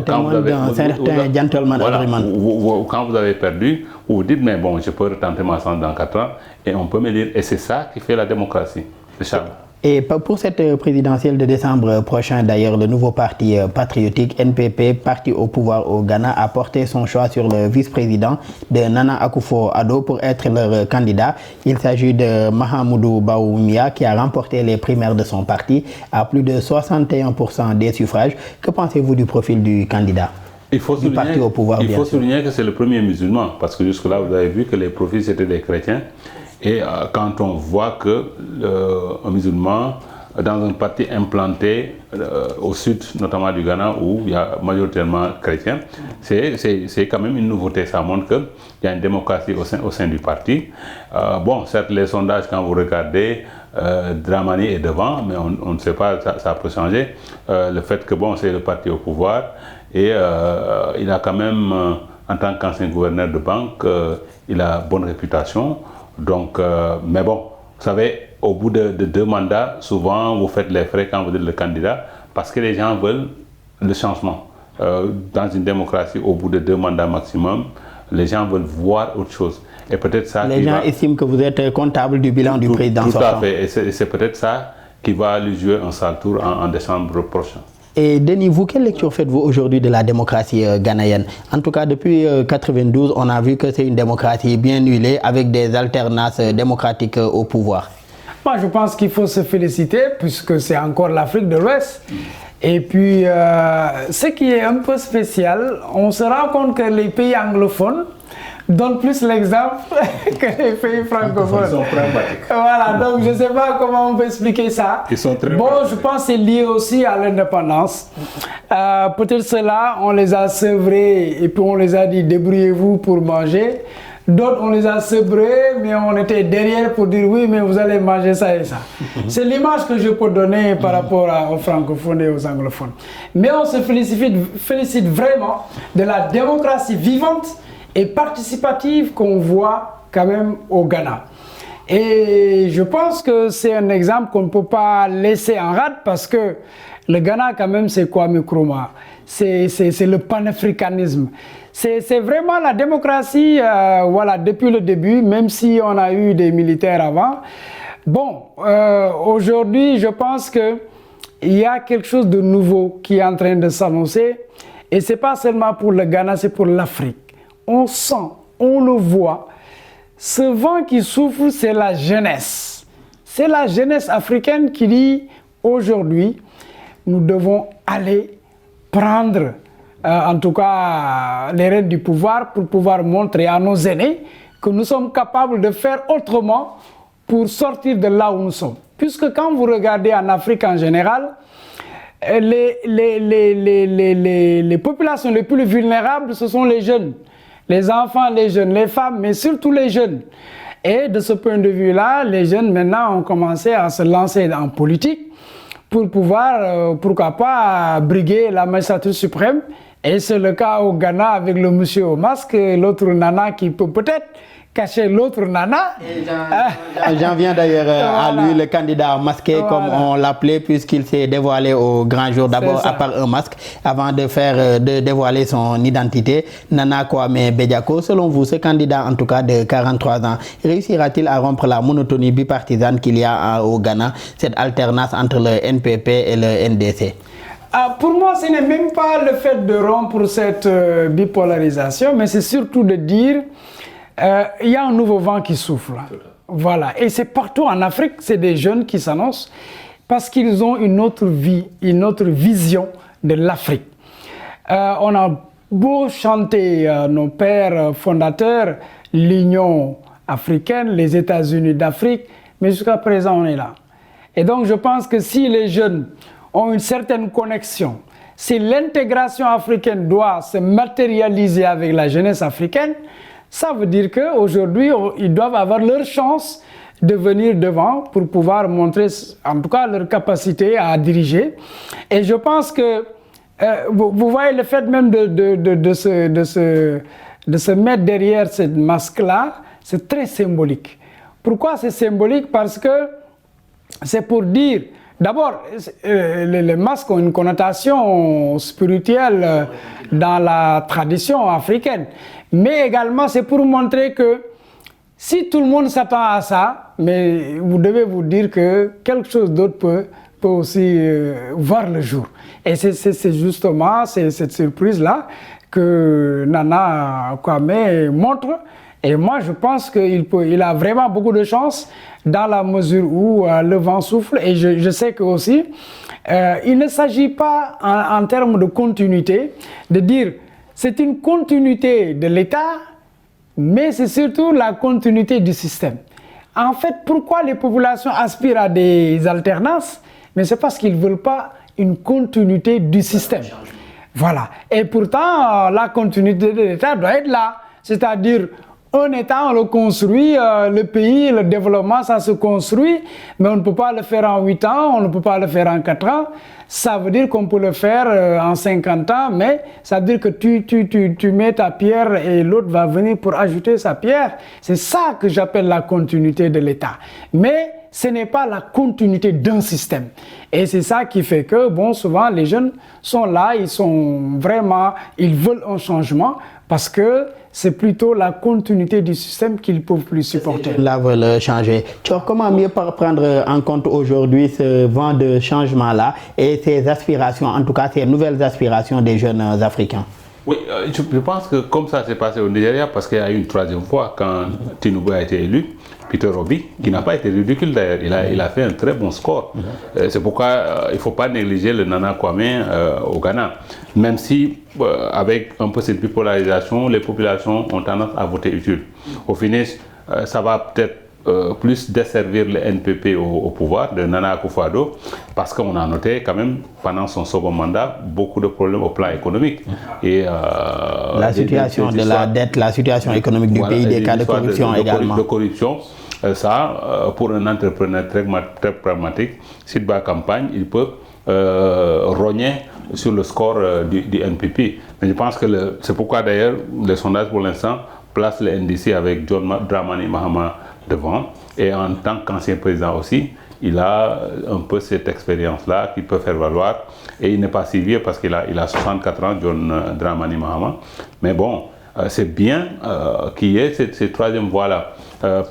Speaker 1: quand vous avez un certain gentleman agreement.
Speaker 3: Quand vous avez perdu, vous vous dites, mais bon, je peux retenter ma chance dans 4 ans et on peut me dire. Et c'est ça qui fait la démocratie. Charles.
Speaker 1: Et pour cette présidentielle de décembre prochain, d'ailleurs, le nouveau parti patriotique NPP, parti au pouvoir au Ghana, a porté son choix sur le vice-président de Nana Akufo-Addo pour être leur candidat. Il s'agit de Mahamoudou Bawumia qui a remporté les primaires de son parti à plus de 61% des suffrages. Que pensez-vous du profil du candidat?
Speaker 3: Il faut souligner que c'est le premier musulman, parce que jusque-là, vous avez vu que les profils c'était des chrétiens. Et quand on voit qu'un musulman, dans un parti implanté au sud, notamment du Ghana, où il y a majoritairement chrétiens, c'est quand même une nouveauté. Ça montre qu'il y a une démocratie au sein du parti. Bon, certes, les sondages, quand vous regardez, Dramani est devant, mais on ne sait pas, ça peut changer. Le fait que, bon, c'est le parti au pouvoir, et il a quand même, en tant qu'ancien gouverneur de banque, il a bonne réputation. Donc, mais bon, vous savez, au bout de 2 mandats, souvent vous faites les frais quand vous êtes le candidat parce que les gens veulent le changement. Dans une démocratie, au bout de 2 mandats maximum, les gens veulent voir autre chose. Et peut-être ça.
Speaker 1: Les gens estiment que vous êtes comptable du bilan du président sortant.
Speaker 3: Tout à fait. Et c'est peut-être ça qui va lui jouer un sale tour en décembre prochain.
Speaker 1: Et Denis, vous, quelle lecture faites-vous aujourd'hui de la démocratie ghanéenne? En tout cas, depuis 1992, on a vu que c'est une démocratie bien huilée avec des alternances démocratiques au pouvoir.
Speaker 2: Moi, je pense qu'il faut se féliciter puisque c'est encore l'Afrique de l'Ouest. Et puis, ce qui est un peu spécial, on se rend compte que les pays anglophones donnent plus l'exemple que les pays francophones.
Speaker 3: Ils sont pragmatiques.
Speaker 2: Voilà, donc je ne sais pas comment on peut expliquer ça.
Speaker 3: Ils sont très
Speaker 2: bon, je pense que c'est lié aussi à l'indépendance. Peut-être ceux-là, on les a sevrés et puis on les a dit débrouillez-vous pour manger. D'autres, on les a sevrés, mais on était derrière pour dire oui, mais vous allez manger ça et ça. C'est l'image que je peux donner par rapport aux francophones et aux anglophones. Mais on se félicite vraiment de la démocratie vivante et participative qu'on voit quand même au Ghana. Et je pense que c'est un exemple qu'on ne peut pas laisser en rade parce que le Ghana quand même c'est Kwame Nkrumah, c'est le panafricanisme. C'est vraiment la démocratie, voilà, depuis le début, même si on a eu des militaires avant. Bon, aujourd'hui, je pense qu'il y a quelque chose de nouveau qui est en train de s'annoncer. Et ce n'est pas seulement pour le Ghana, c'est pour l'Afrique. On sent, on le voit. Ce vent qui souffle, c'est la jeunesse. C'est la jeunesse africaine qui dit, aujourd'hui, nous devons aller prendre en tout cas les rênes du pouvoir pour pouvoir montrer à nos aînés que nous sommes capables de faire autrement pour sortir de là où nous sommes. Puisque quand vous regardez en Afrique en général, les populations les plus vulnérables, ce sont les jeunes. Les enfants, les jeunes, les femmes, mais surtout les jeunes. Et de ce point de vue-là, les jeunes maintenant ont commencé à se lancer en politique pour pouvoir, pourquoi pas, briguer la magistrature suprême. Et c'est le cas au Ghana avec le monsieur au masque et l'autre nana qui peut peut-être cacher l'autre nana.
Speaker 1: J'en viens d'ailleurs à lui, le candidat masqué, voilà, comme on l'appelait, puisqu'il s'est dévoilé au grand jour, d'abord à part un masque, avant de dévoiler son identité. Nana Kwame Bediako, selon vous, ce candidat, en tout cas de 43 ans, réussira-t-il à rompre la monotonie bipartisane qu'il y a au Ghana, cette alternance entre le NPP et le NDC?
Speaker 2: Pour moi, ce n'est même pas le fait de rompre cette bipolarisation, mais c'est surtout de dire il y a un nouveau vent qui souffle. Voilà. Et c'est partout en Afrique, c'est des jeunes qui s'annoncent parce qu'ils ont une autre vie, une autre vision de l'Afrique. On a beau chanter nos pères fondateurs, l'Union africaine, les États-Unis d'Afrique, mais jusqu'à présent, on est là. Et donc, je pense que si les jeunes ont une certaine connexion, si l'intégration africaine doit se matérialiser avec la jeunesse africaine, ça veut dire qu'aujourd'hui, ils doivent avoir leur chance de venir devant pour pouvoir montrer, en tout cas, leur capacité à diriger. Et je pense que, vous voyez, le fait même de se mettre derrière ce masque-là, c'est très symbolique. Pourquoi c'est symbolique? Parce que c'est pour dire, d'abord, les masques ont une connotation spirituelle dans la tradition africaine. Mais également, c'est pour montrer que si tout le monde s'attend à ça, mais vous devez vous dire que quelque chose d'autre peut aussi voir le jour. Et c'est justement cette surprise-là que Nana Kwame montre. Et moi, je pense qu'il a vraiment beaucoup de chance dans la mesure où le vent souffle. Et je sais que aussi, il ne s'agit pas en termes de continuité, de dire c'est une continuité de l'État, mais c'est surtout la continuité du système. En fait, pourquoi les populations aspirent à des alternances? Mais c'est parce qu'ils ne veulent pas une continuité du système. Voilà. Et pourtant, la continuité de l'État doit être là. C'est-à-dire, un État, on le construit, le pays, le développement, ça se construit, mais on ne peut pas le faire en 8 ans, on ne peut pas le faire en 4 ans. Ça veut dire qu'on peut le faire en 50 ans, mais ça veut dire que tu mets ta pierre et l'autre va venir pour ajouter sa pierre. C'est ça que j'appelle la continuité de l'État. Mais ce n'est pas la continuité d'un système. Et c'est ça qui fait que, bon, souvent, les jeunes sont là, ils veulent un changement. parce que c'est plutôt la continuité du système qu'ils ne peuvent plus supporter.
Speaker 1: Là, veulent changer. Comment mieux prendre en compte aujourd'hui ce vent de changement-là et ces aspirations, en tout cas ces nouvelles aspirations des jeunes Africains?
Speaker 3: Oui, je pense que comme ça s'est passé au Nigeria, parce qu'il y a eu une troisième fois quand Tinubu a été élu, Peter Obi, qui n'a pas été ridicule d'ailleurs, il a fait un très bon score. C'est pourquoi il ne faut pas négliger le Nana Kwame au Ghana. Même si, avec un peu cette bipolarisation, les populations ont tendance à voter utile. Au finish, ça va peut-être plus desservir le NPP au pouvoir de Nana Akufo-Addo, parce qu'on a noté quand même pendant son second mandat beaucoup de problèmes au plan économique. Et,
Speaker 1: la situation de la dette, la situation économique du pays, des cas de corruption également.
Speaker 3: De corruption, ça, pour un entrepreneur très pragmatique, s'il bat campagne, il peut rogner sur le score du NPP. Mais je pense que c'est pourquoi d'ailleurs les sondages pour l'instant placent le NDC avec John Dramani Mahama devant, et en tant qu'ancien président aussi, il a un peu cette expérience-là qu'il peut faire valoir, et il n'est pas si vieux parce qu'il a 64 ans, John Dramani Mahama. Mais bon, c'est bien qu'il y ait cette troisième voie-là,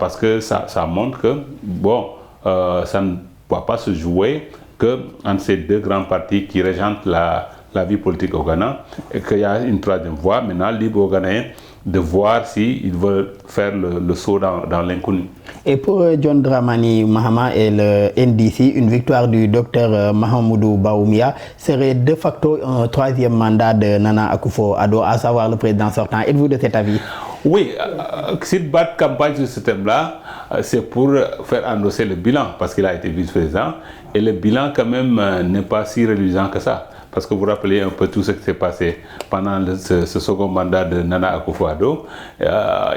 Speaker 3: parce que ça montre que, bon, ça ne va pas se jouer que entre ces deux grands partis qui régentent la vie politique au Ghana, et qu'il y a une troisième voie, maintenant libre aux Ghanéens de voir s'ils veulent faire le saut dans l'inconnu.
Speaker 1: Et pour John Dramani Mahama et le NDC, une victoire du docteur Mahamoudou Bawumia serait de facto un troisième mandat de Nana Akufo-Addo, à savoir le président sortant. Êtes-vous de cet avis?
Speaker 3: Oui, s'il bat campagne sur ce thème-là, c'est pour faire endosser le bilan, parce qu'il a été vice-président, et le bilan quand même n'est pas si réluisant que ça. Parce que vous vous rappelez un peu tout ce qui s'est passé pendant ce second mandat de Nana Akufo-Addo.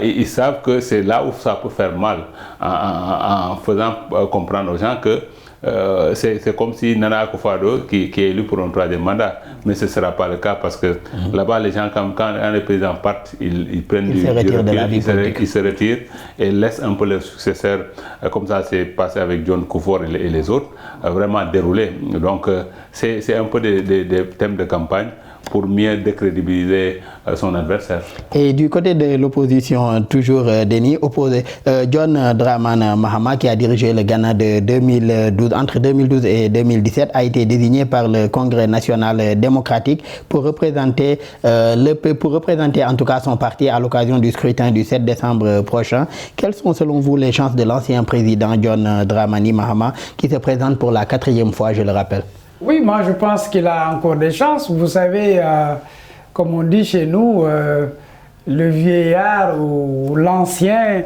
Speaker 3: Ils savent que c'est là où ça peut faire mal, en faisant comprendre aux gens que c'est comme si Nana Akufo-Addo qui est élu pour un troisième mandat. Mais ce ne sera pas le cas, parce que là-bas, les gens, quand les présidents partent, ils prennent du recul, ils se retirent et laissent un peu leurs successeurs, comme ça s'est passé avec John Kufuor et les autres, vraiment dérouler. Donc c'est un peu des thèmes de campagne pour mieux décrédibiliser son adversaire.
Speaker 1: Et du côté de l'opposition, toujours Denis, opposé, John Dramani Mahama, qui a dirigé le Ghana de 2012, entre 2012 et 2017, a été désigné par le Congrès national démocratique pour représenter en tout cas son parti à l'occasion du scrutin du 7 décembre prochain. Quelles sont selon vous les chances de l'ancien président John Dramani Mahama, qui se présente pour la 4e fois, je le rappelle?
Speaker 2: Oui, moi je pense qu'il a encore des chances. Vous savez, comme on dit chez nous, le vieillard ou l'ancien,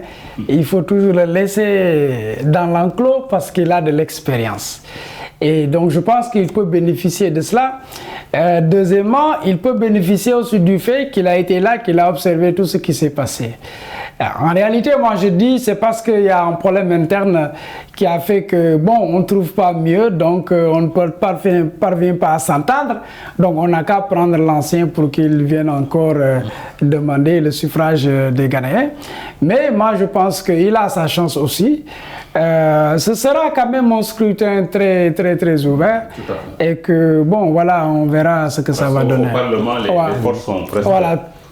Speaker 2: il faut toujours le laisser dans l'enclos parce qu'il a de l'expérience. Et donc je pense qu'il peut bénéficier de cela. Deuxièmement, il peut bénéficier aussi du fait qu'il a été là, qu'il a observé tout ce qui s'est passé. En réalité, moi je dis, c'est parce qu'il y a un problème interne qui a fait que, bon, on ne trouve pas mieux, donc on ne parvient pas à s'entendre. Donc on n'a qu'à prendre l'ancien pour qu'il vienne encore demander le suffrage des Ghanéens. Mais moi je pense qu'il a sa chance aussi. Ce sera quand même un scrutin très ouvert. Et que, bon, voilà, on verra ce que ça va donner.
Speaker 3: Au Parlement, les forces sont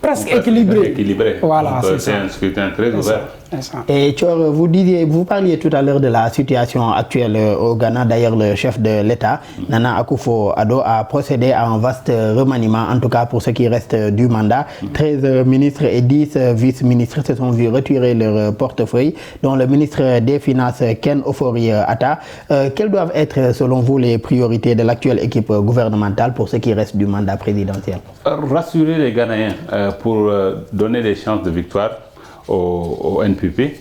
Speaker 2: presque équilibrées.
Speaker 3: Voilà, c'est un scrutin très ouvert.
Speaker 1: Et Thior, vous parliez tout à l'heure de la situation actuelle au Ghana. D'ailleurs, le chef de l'État, Nana Akufo-Addo, a procédé à un vaste remaniement, en tout cas pour ce qui reste du mandat. 13 ministres et 10 vice-ministres se sont vus retirer leur portefeuille, dont le ministre des Finances, Ken Ofori-Atta. Quelles doivent être, selon vous, les priorités de l'actuelle équipe gouvernementale pour ce qui reste du mandat présidentiel?
Speaker 3: Rassurer les Ghanéens pour donner des chances de victoire au NPP,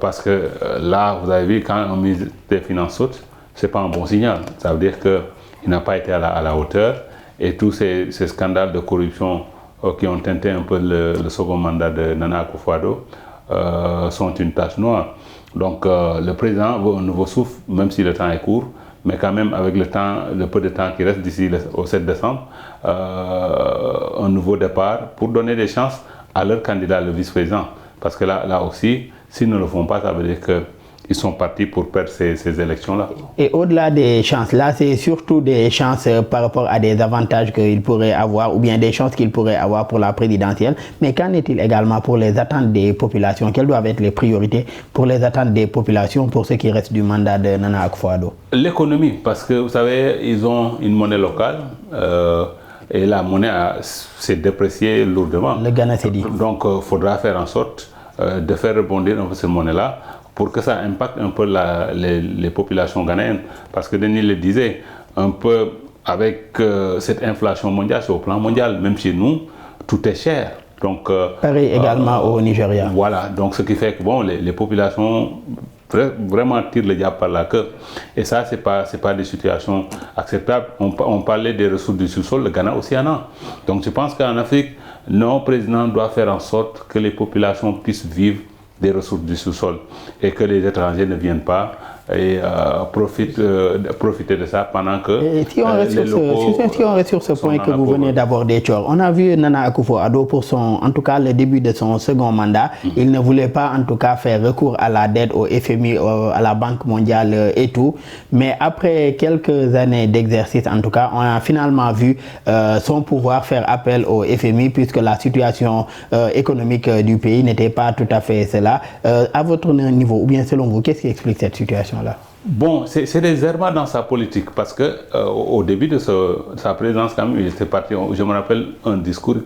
Speaker 3: parce que là, vous avez vu, quand un ministre des Finances saute, ce n'est pas un bon signal. Ça veut dire qu'il n'a pas été à la hauteur, et tous ces scandales de corruption qui ont teinté un peu le second mandat de Nana Akufo-Addo sont une tache noire. Donc le président veut un nouveau souffle, même si le temps est court, mais quand même avec le peu de temps qui reste d'ici au 7 décembre, un nouveau départ pour donner des chances à leur candidat, le vice-président. Parce que là aussi, s'ils ne le font pas, ça veut dire ils sont partis pour perdre ces élections-là.
Speaker 1: Et au-delà des chances, là c'est surtout des chances par rapport à des avantages qu'ils pourraient avoir ou bien des chances qu'ils pourraient avoir pour la présidentielle. Mais qu'en est-il également pour les attentes des populations? Quelles doivent être les priorités pour les attentes des populations pour ce qui reste du mandat de Nana Akufo-Addo?
Speaker 3: L'économie, parce que vous savez, ils ont une monnaie locale et la monnaie s'est dépréciée lourdement.
Speaker 1: Le Ghana s'est dit.
Speaker 3: Donc il faudra faire en sorte de faire rebondir un peu cette monnaie-là pour que ça impacte un peu les populations ghanéennes. Parce que Denis le disait, un peu avec cette inflation mondiale, c'est au plan mondial, même chez nous, tout est cher. Donc,
Speaker 1: pareil également au Nigeria.
Speaker 3: Voilà, donc ce qui fait que bon, les populations vraiment tirent le diable par la queue. Et ça, c'est pas des situations acceptables. On parlait des ressources du sous-sol, le Ghana aussi en a. Donc je pense qu'en Afrique, nos présidents doivent faire en sorte que les populations puissent vivre des ressources du sous-sol et que les étrangers ne viennent pas et profiter de ça pendant que
Speaker 1: si on reste sur ce point que vous venez d'aborder, Thior, on a vu Nana Akufo-Addo pour en tout cas le début de son second mandat, il ne voulait pas en tout cas faire recours à la dette au FMI, à la Banque mondiale et tout, mais après quelques années d'exercice en tout cas, on a finalement vu son pouvoir faire appel au FMI puisque la situation économique du pays n'était pas tout à fait cela. À votre niveau, ou bien selon vous, qu'est-ce qui explique cette situation-là?
Speaker 3: Bon, c'est des erreurs dans sa politique parce que au début de sa présidence, quand même, il était parti. Je me rappelle un discours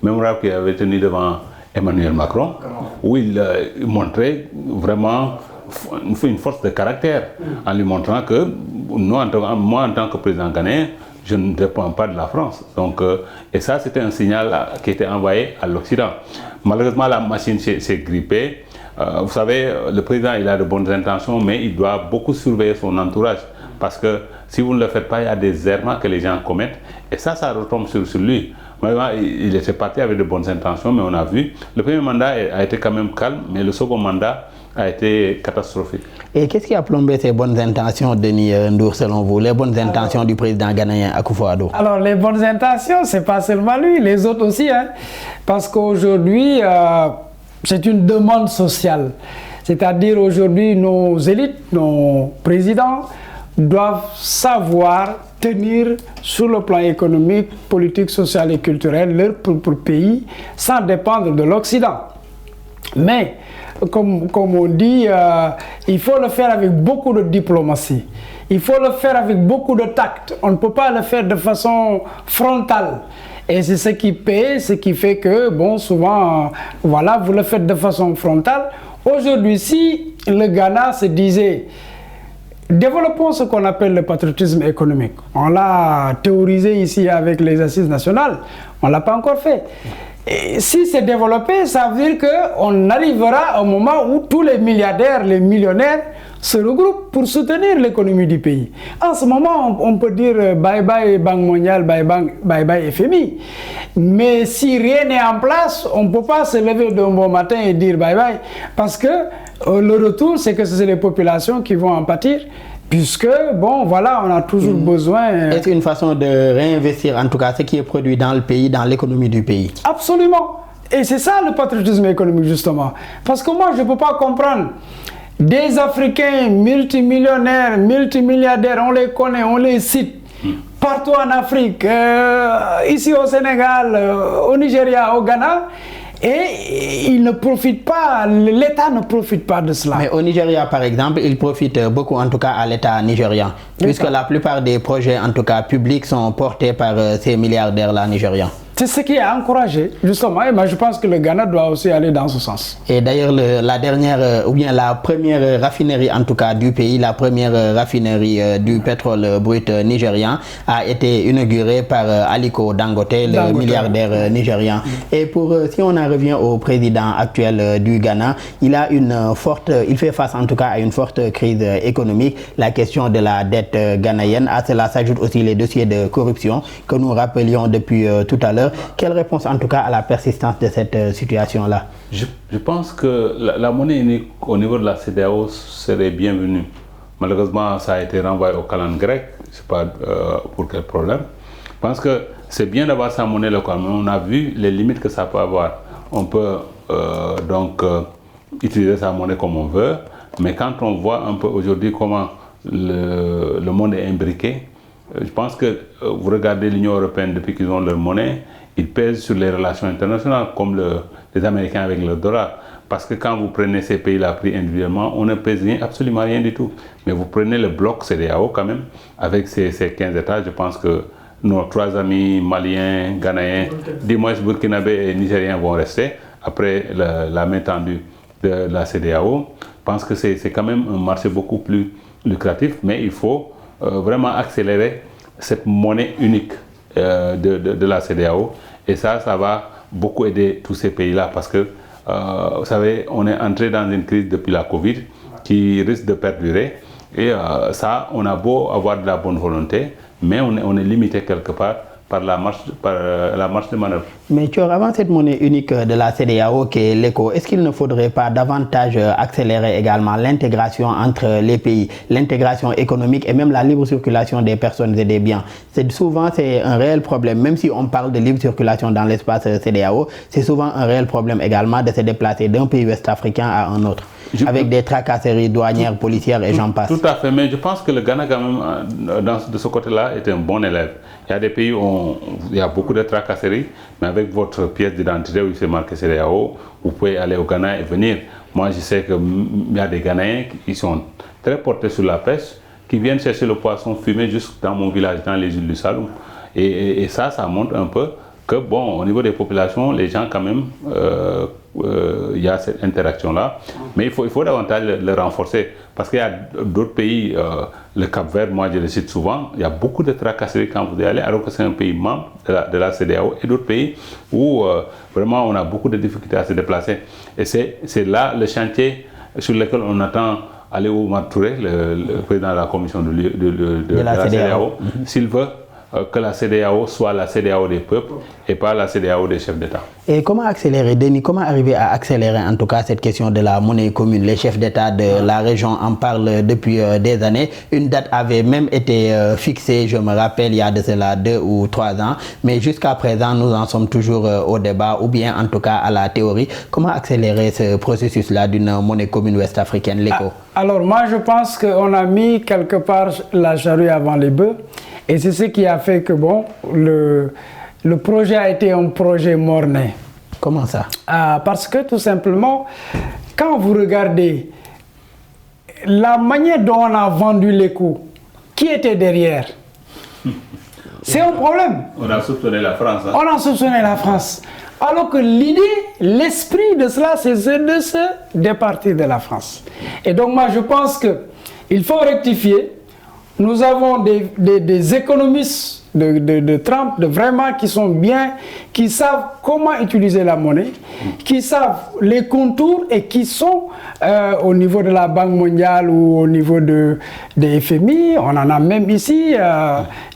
Speaker 3: mémorable qu'il avait tenu devant Emmanuel Macron, où il montrait vraiment une force de caractère en lui montrant que moi, en tant que président ghanéen, je ne dépends pas de la France. Donc, et ça, c'était un signal qui était envoyé à l'Occident. Malheureusement, la machine s'est grippée. Vous savez, le président, il a de bonnes intentions, mais il doit beaucoup surveiller son entourage. Parce que si vous ne le faites pas, il y a des errements que les gens commettent. Et ça retombe sur lui. Il était parti avec de bonnes intentions, mais on a vu. Le premier mandat a été quand même calme, mais le second mandat a été catastrophique.
Speaker 1: Et qu'est-ce qui a plombé ces bonnes intentions, Denis Ndour, selon vous, les bonnes intentions du président ghanéen Akufo-Addo?
Speaker 2: Alors, les bonnes intentions, c'est pas seulement lui, les autres aussi. Hein, parce qu'aujourd'hui, c'est une demande sociale. C'est-à-dire aujourd'hui, nos élites, nos présidents doivent savoir tenir sur le plan économique, politique, social et culturel leur propre pays sans dépendre de l'Occident. Mais, comme on dit, il faut le faire avec beaucoup de diplomatie. Il faut le faire avec beaucoup de tact. On ne peut pas le faire de façon frontale. Et c'est ce qui paie, ce qui fait que, bon, souvent, voilà, vous le faites de façon frontale. Aujourd'hui, si le Ghana se disait, développons ce qu'on appelle le patriotisme économique. On l'a théorisé ici avec les assises nationales, on ne l'a pas encore fait. Et si c'est développé, ça veut dire qu'on arrivera au moment où tous les milliardaires, les millionnaires se regroupent pour soutenir l'économie du pays. En ce moment, on peut dire bye bye Banque mondiale, bye bye FMI. Mais si rien n'est en place, on ne peut pas se lever d'un bon matin et dire bye bye. Parce que le retour, c'est que c'est les populations qui vont en pâtir. Puisque, bon, voilà, on a toujours besoin...
Speaker 1: Est-ce une façon de réinvestir, en tout cas, ce qui est produit dans le pays, dans l'économie du pays?
Speaker 2: Absolument. Et c'est ça le patriotisme économique, justement. Parce que moi, je ne peux pas comprendre. Des Africains multimillionnaires, multimilliardaires, on les connaît, on les cite. Partout en Afrique, ici au Sénégal, au Nigeria, au Ghana. Et ils ne profitent pas, l'État ne profite pas de cela.
Speaker 1: Mais au Nigeria, par exemple, il profite beaucoup, en tout cas, à l'État nigérian. Puisque la plupart des projets, en tout cas publics, sont portés par ces milliardaires-là nigérians.
Speaker 2: C'est ce qui est encouragé, justement. Et moi, je pense que le Ghana doit aussi aller dans ce sens.
Speaker 1: Et d'ailleurs, la dernière, ou bien la première raffinerie, en tout cas, du pays, la première raffinerie du pétrole brut nigérian a été inaugurée par Aliko Dangote, le milliardaire nigérian. Et si on en revient au président actuel du Ghana, il fait face, en tout cas, à une forte crise économique. La question de la dette ghanéenne. À cela s'ajoutent aussi les dossiers de corruption que nous rappelions depuis tout à l'heure. Quelle réponse en tout cas à la persistance de cette situation-là?
Speaker 3: Je pense que la monnaie unique au niveau de la CEDEAO serait bienvenue. Malheureusement, ça a été renvoyé au calendrier grec. Je ne sais pas pour quel problème. Je pense que c'est bien d'avoir sa monnaie locale, mais on a vu les limites que ça peut avoir. On peut donc utiliser sa monnaie comme on veut, Mais quand on voit un peu aujourd'hui comment le monde est imbriqué, je pense que vous regardez l'Union européenne depuis qu'ils ont leur monnaie, ils pèsent sur les relations internationales, comme les Américains avec le dollar. Parce que quand vous prenez ces pays-là pris individuellement, on ne pèse absolument rien du tout. Mais vous prenez le bloc CEDEAO quand même, avec ces 15 États, je pense que nos 3 amis maliens, ghanéens, du moins burkinabés et nigériens vont rester après la main tendue de la CEDEAO. Je pense que c'est quand même un marché beaucoup plus lucratif, mais il faut vraiment accélérer cette monnaie unique de la CEDEAO. Et ça va beaucoup aider tous ces pays-là parce que, vous savez, on est entré dans une crise depuis la Covid qui risque de perdurer. Et ça, on a beau avoir de la bonne volonté, mais on est limité quelque part par la marche de manœuvre.
Speaker 1: Mais Thior, avant cette monnaie unique de la CEDEAO qui est l'ECO, est-ce qu'il ne faudrait pas davantage accélérer également l'intégration entre les pays, l'intégration économique et même la libre circulation des personnes et des biens? Souvent, c'est un réel problème, même si on parle de libre circulation dans l'espace CEDEAO, c'est souvent un réel problème également de se déplacer d'un pays ouest-africain à un autre, avec des tracasseries douanières, policières et j'en passe.
Speaker 3: Tout à fait, mais je pense que le Ghana, quand même, de ce côté-là, est un bon élève. Il y a des pays où il y a beaucoup de tracasseries, mais avec votre pièce d'identité où il s'est marqué CEDEAO, vous pouvez aller au Ghana et venir. Moi, je sais qu'il y a des Ghanéens qui sont très portés sur la pêche, qui viennent chercher le poisson fumé juste dans mon village, dans les îles du Saloum. Et ça montre un peu que, bon, au niveau des populations, les gens, quand même, il y a cette interaction-là. Mais il faut davantage le renforcer. Parce qu'il y a d'autres pays, le Cap-Vert, moi je le cite souvent, il y a beaucoup de tracasseries quand vous y allez, alors que c'est un pays membre de la CEDEAO, et d'autres pays où vraiment on a beaucoup de difficultés à se déplacer. Et c'est là le chantier sur lequel on attend Aliou Oumar Touré, le président de la commission de la CEDEAO, s'il veut que la CEDEAO soit la CEDEAO des peuples et pas la CEDEAO des chefs d'État.
Speaker 1: Et comment accélérer, Denis, comment arriver à accélérer en tout cas cette question de la monnaie commune? Les chefs d'État de la région en parlent depuis des années. Une date avait même été fixée, je me rappelle, il y a de cela 2 ou 3 ans. Mais jusqu'à présent, nous en sommes toujours au débat ou bien en tout cas à la théorie. Comment accélérer ce processus-là d'une monnaie commune ouest-africaine, l'ECO?
Speaker 2: Alors moi, je pense qu'on a mis quelque part la charrue avant les bœufs. Et c'est ce qui a fait que, bon, le projet a été un projet mort-né.
Speaker 1: Comment ça?
Speaker 2: Parce que, tout simplement, quand vous regardez la manière dont on a vendu l'ECO, qui était derrière? C'est un problème.
Speaker 3: On a soupçonné la France. Hein?
Speaker 2: On a soupçonné la France. Alors que l'idée, l'esprit de cela, c'est de se départir de la France. Et donc, moi, je pense qu'il faut rectifier. Nous avons des économistes de Trump, vraiment qui sont bien, qui savent comment utiliser la monnaie, qui savent les contours et qui sont au niveau de la Banque mondiale ou au niveau des FMI. On en a même ici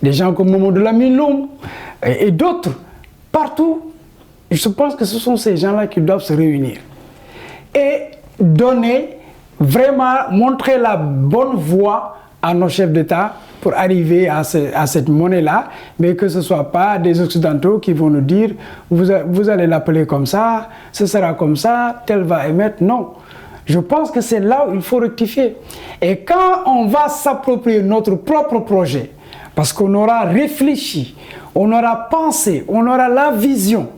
Speaker 2: des gens comme Mamadou Lamine Loum et d'autres partout. Je pense que ce sont ces gens-là qui doivent se réunir et montrer la bonne voie à nos chefs d'État pour arriver à cette monnaie-là, mais que ce ne soit pas des Occidentaux qui vont nous dire vous allez l'appeler comme ça, ce sera comme ça, tel va émettre. Non. Je pense que c'est là où il faut rectifier. Et quand on va s'approprier notre propre projet, parce qu'on aura réfléchi, on aura pensé, on aura la vision,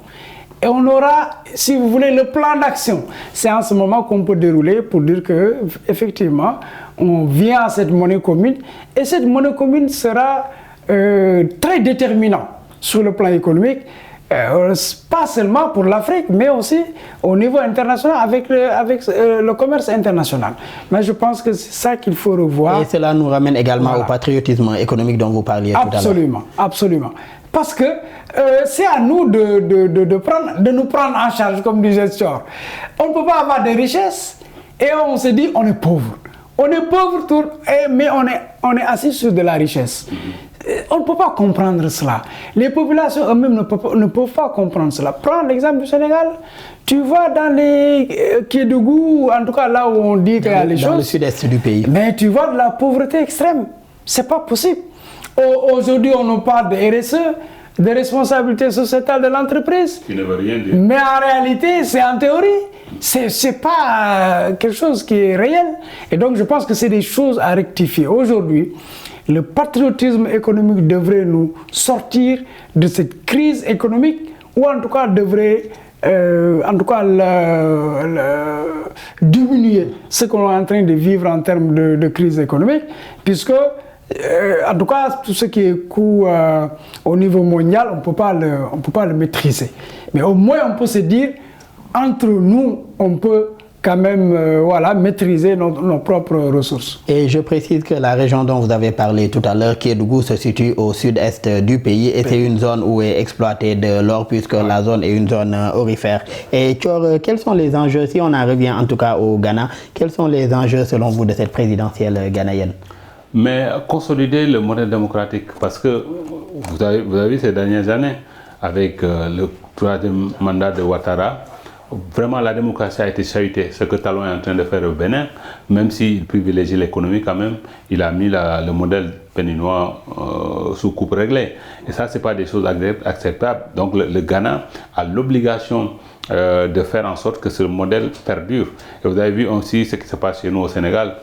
Speaker 2: et on aura, si vous voulez, le plan d'action. C'est en ce moment qu'on peut dérouler pour dire que, effectivement, on vient à cette monnaie commune. Et cette monnaie commune sera très déterminante sur le plan économique, pas seulement pour l'Afrique, mais aussi au niveau international, avec le commerce international. Mais je pense que c'est ça qu'il faut revoir.
Speaker 1: Et cela nous ramène également au patriotisme économique dont vous parliez tout à l'heure.
Speaker 2: Absolument, absolument. Parce que c'est à nous de nous prendre en charge, comme disait Thior. On ne peut pas avoir des richesses et on se dit on est pauvre. On est pauvre, mais on est assis sur de la richesse. On ne peut pas comprendre cela. Les populations eux-mêmes ne peuvent pas comprendre cela. Prends l'exemple du Sénégal. Tu vas dans les Kédougou, en tout cas là où on dit qu'il y a les choses.
Speaker 1: Dans le sud-est du pays.
Speaker 2: Mais tu vois de la pauvreté extrême. C'est pas possible. Aujourd'hui, on nous parle de RSE, de responsabilité sociétale de l'entreprise.
Speaker 3: Qui ne veut rien dire.
Speaker 2: Mais en réalité, c'est en théorie. c'est pas quelque chose qui est réel. Et donc je pense que c'est des choses à rectifier. Aujourd'hui, le patriotisme économique devrait nous sortir de cette crise économique, ou en tout cas devrait diminuer ce qu'on est en train de vivre en termes de crise économique, puisque en tout cas tout ce qui est coût au niveau mondial, on ne peut pas le maîtriser. Mais au moins on peut se dire, entre nous, on peut quand même maîtriser nos propres ressources.
Speaker 1: Et je précise que la région dont vous avez parlé tout à l'heure, Kédougou, se situe au sud-est du pays et c'est une zone où est exploité de l'or puisque la zone est une zone aurifère. Et Thior, quels sont les enjeux, si on en revient en tout cas au Ghana, quels sont les enjeux selon vous de cette présidentielle ghanéenne?
Speaker 3: Mais consolider le modèle démocratique, parce que vous avez vu ces dernières années, avec le troisième mandat de Ouattara, vraiment la démocratie a été chahutée. Ce que Talon est en train de faire au Bénin, même s'il privilégie l'économie quand même, il a mis le modèle béninois sous coupe réglée. Et ça, ce n'est pas des choses acceptables. Donc le Ghana a l'obligation de faire en sorte que ce modèle perdure. Et vous avez vu aussi ce qui se passe chez nous au Sénégal,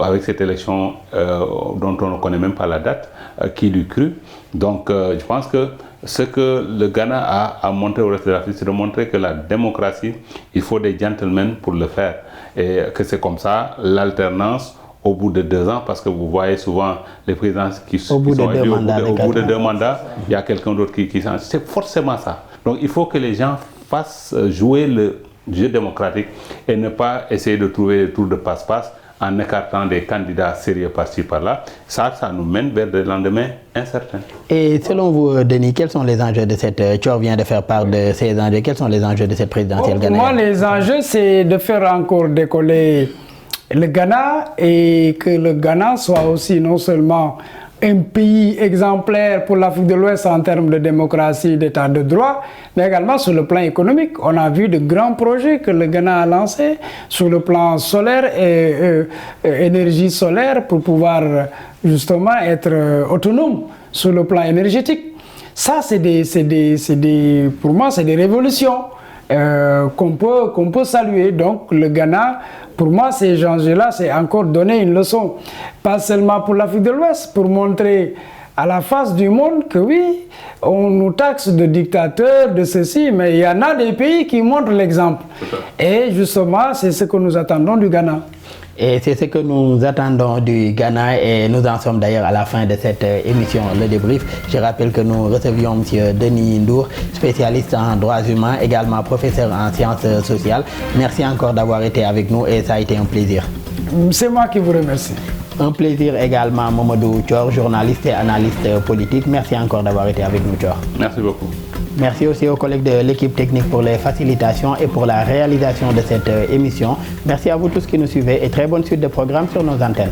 Speaker 3: avec cette élection dont on ne connaît même pas la date, qui lui crut. Donc je pense que ce que le Ghana a montré au reste de l'Afrique, c'est de montrer que la démocratie, il faut des gentlemen pour le faire. Et que c'est comme ça, l'alternance au bout de 2 ans, parce que vous voyez souvent les présidents qui sont élus au bout de 2 mandats, il y a quelqu'un d'autre qui change. C'est forcément ça. Donc il faut que les gens fassent jouer le jeu démocratique et ne pas essayer de trouver des tours de passe-passe en écartant des candidats sérieux par-ci par-là. Ça nous mène vers des lendemains incertains.
Speaker 1: Et selon vous, Denis, quels sont les enjeux de cette... Thior vient de faire part de ces enjeux. Quels sont les enjeux de cette présidentielle ghanéenne?
Speaker 2: Pour moi, les enjeux, c'est de faire encore décoller le Ghana et que le Ghana soit aussi non seulement un pays exemplaire pour l'Afrique de l'Ouest en termes de démocratie, d'état de droit, mais également sur le plan économique. On a vu de grands projets que le Ghana a lancés sur le plan solaire et énergie solaire pour pouvoir justement être autonome sur le plan énergétique. Ça, pour moi, c'est des révolutions qu'on peut saluer. Donc le Ghana, pour moi, ces enjeux-là, c'est encore donner une leçon, pas seulement pour l'Afrique de l'Ouest, pour montrer à la face du monde que oui, on nous taxe de dictateurs, de ceci, mais il y en a des pays qui montrent l'exemple. Et justement, c'est ce que nous attendons du Ghana.
Speaker 1: Et c'est ce que nous attendons du Ghana et nous en sommes d'ailleurs à la fin de cette émission, le débrief. Je rappelle que nous recevions M. Denis Ndour, spécialiste en droits humains, également professeur en sciences sociales. Merci encore d'avoir été avec nous et ça a été un plaisir.
Speaker 2: C'est moi qui vous remercie.
Speaker 1: Un plaisir également, Mamadou Thior, journaliste et analyste politique. Merci encore d'avoir été avec nous, Thior.
Speaker 3: Merci beaucoup.
Speaker 1: Merci aussi aux collègues de l'équipe technique pour les facilitations et pour la réalisation de cette émission. Merci à vous tous qui nous suivez et très bonne suite de programmes sur nos antennes.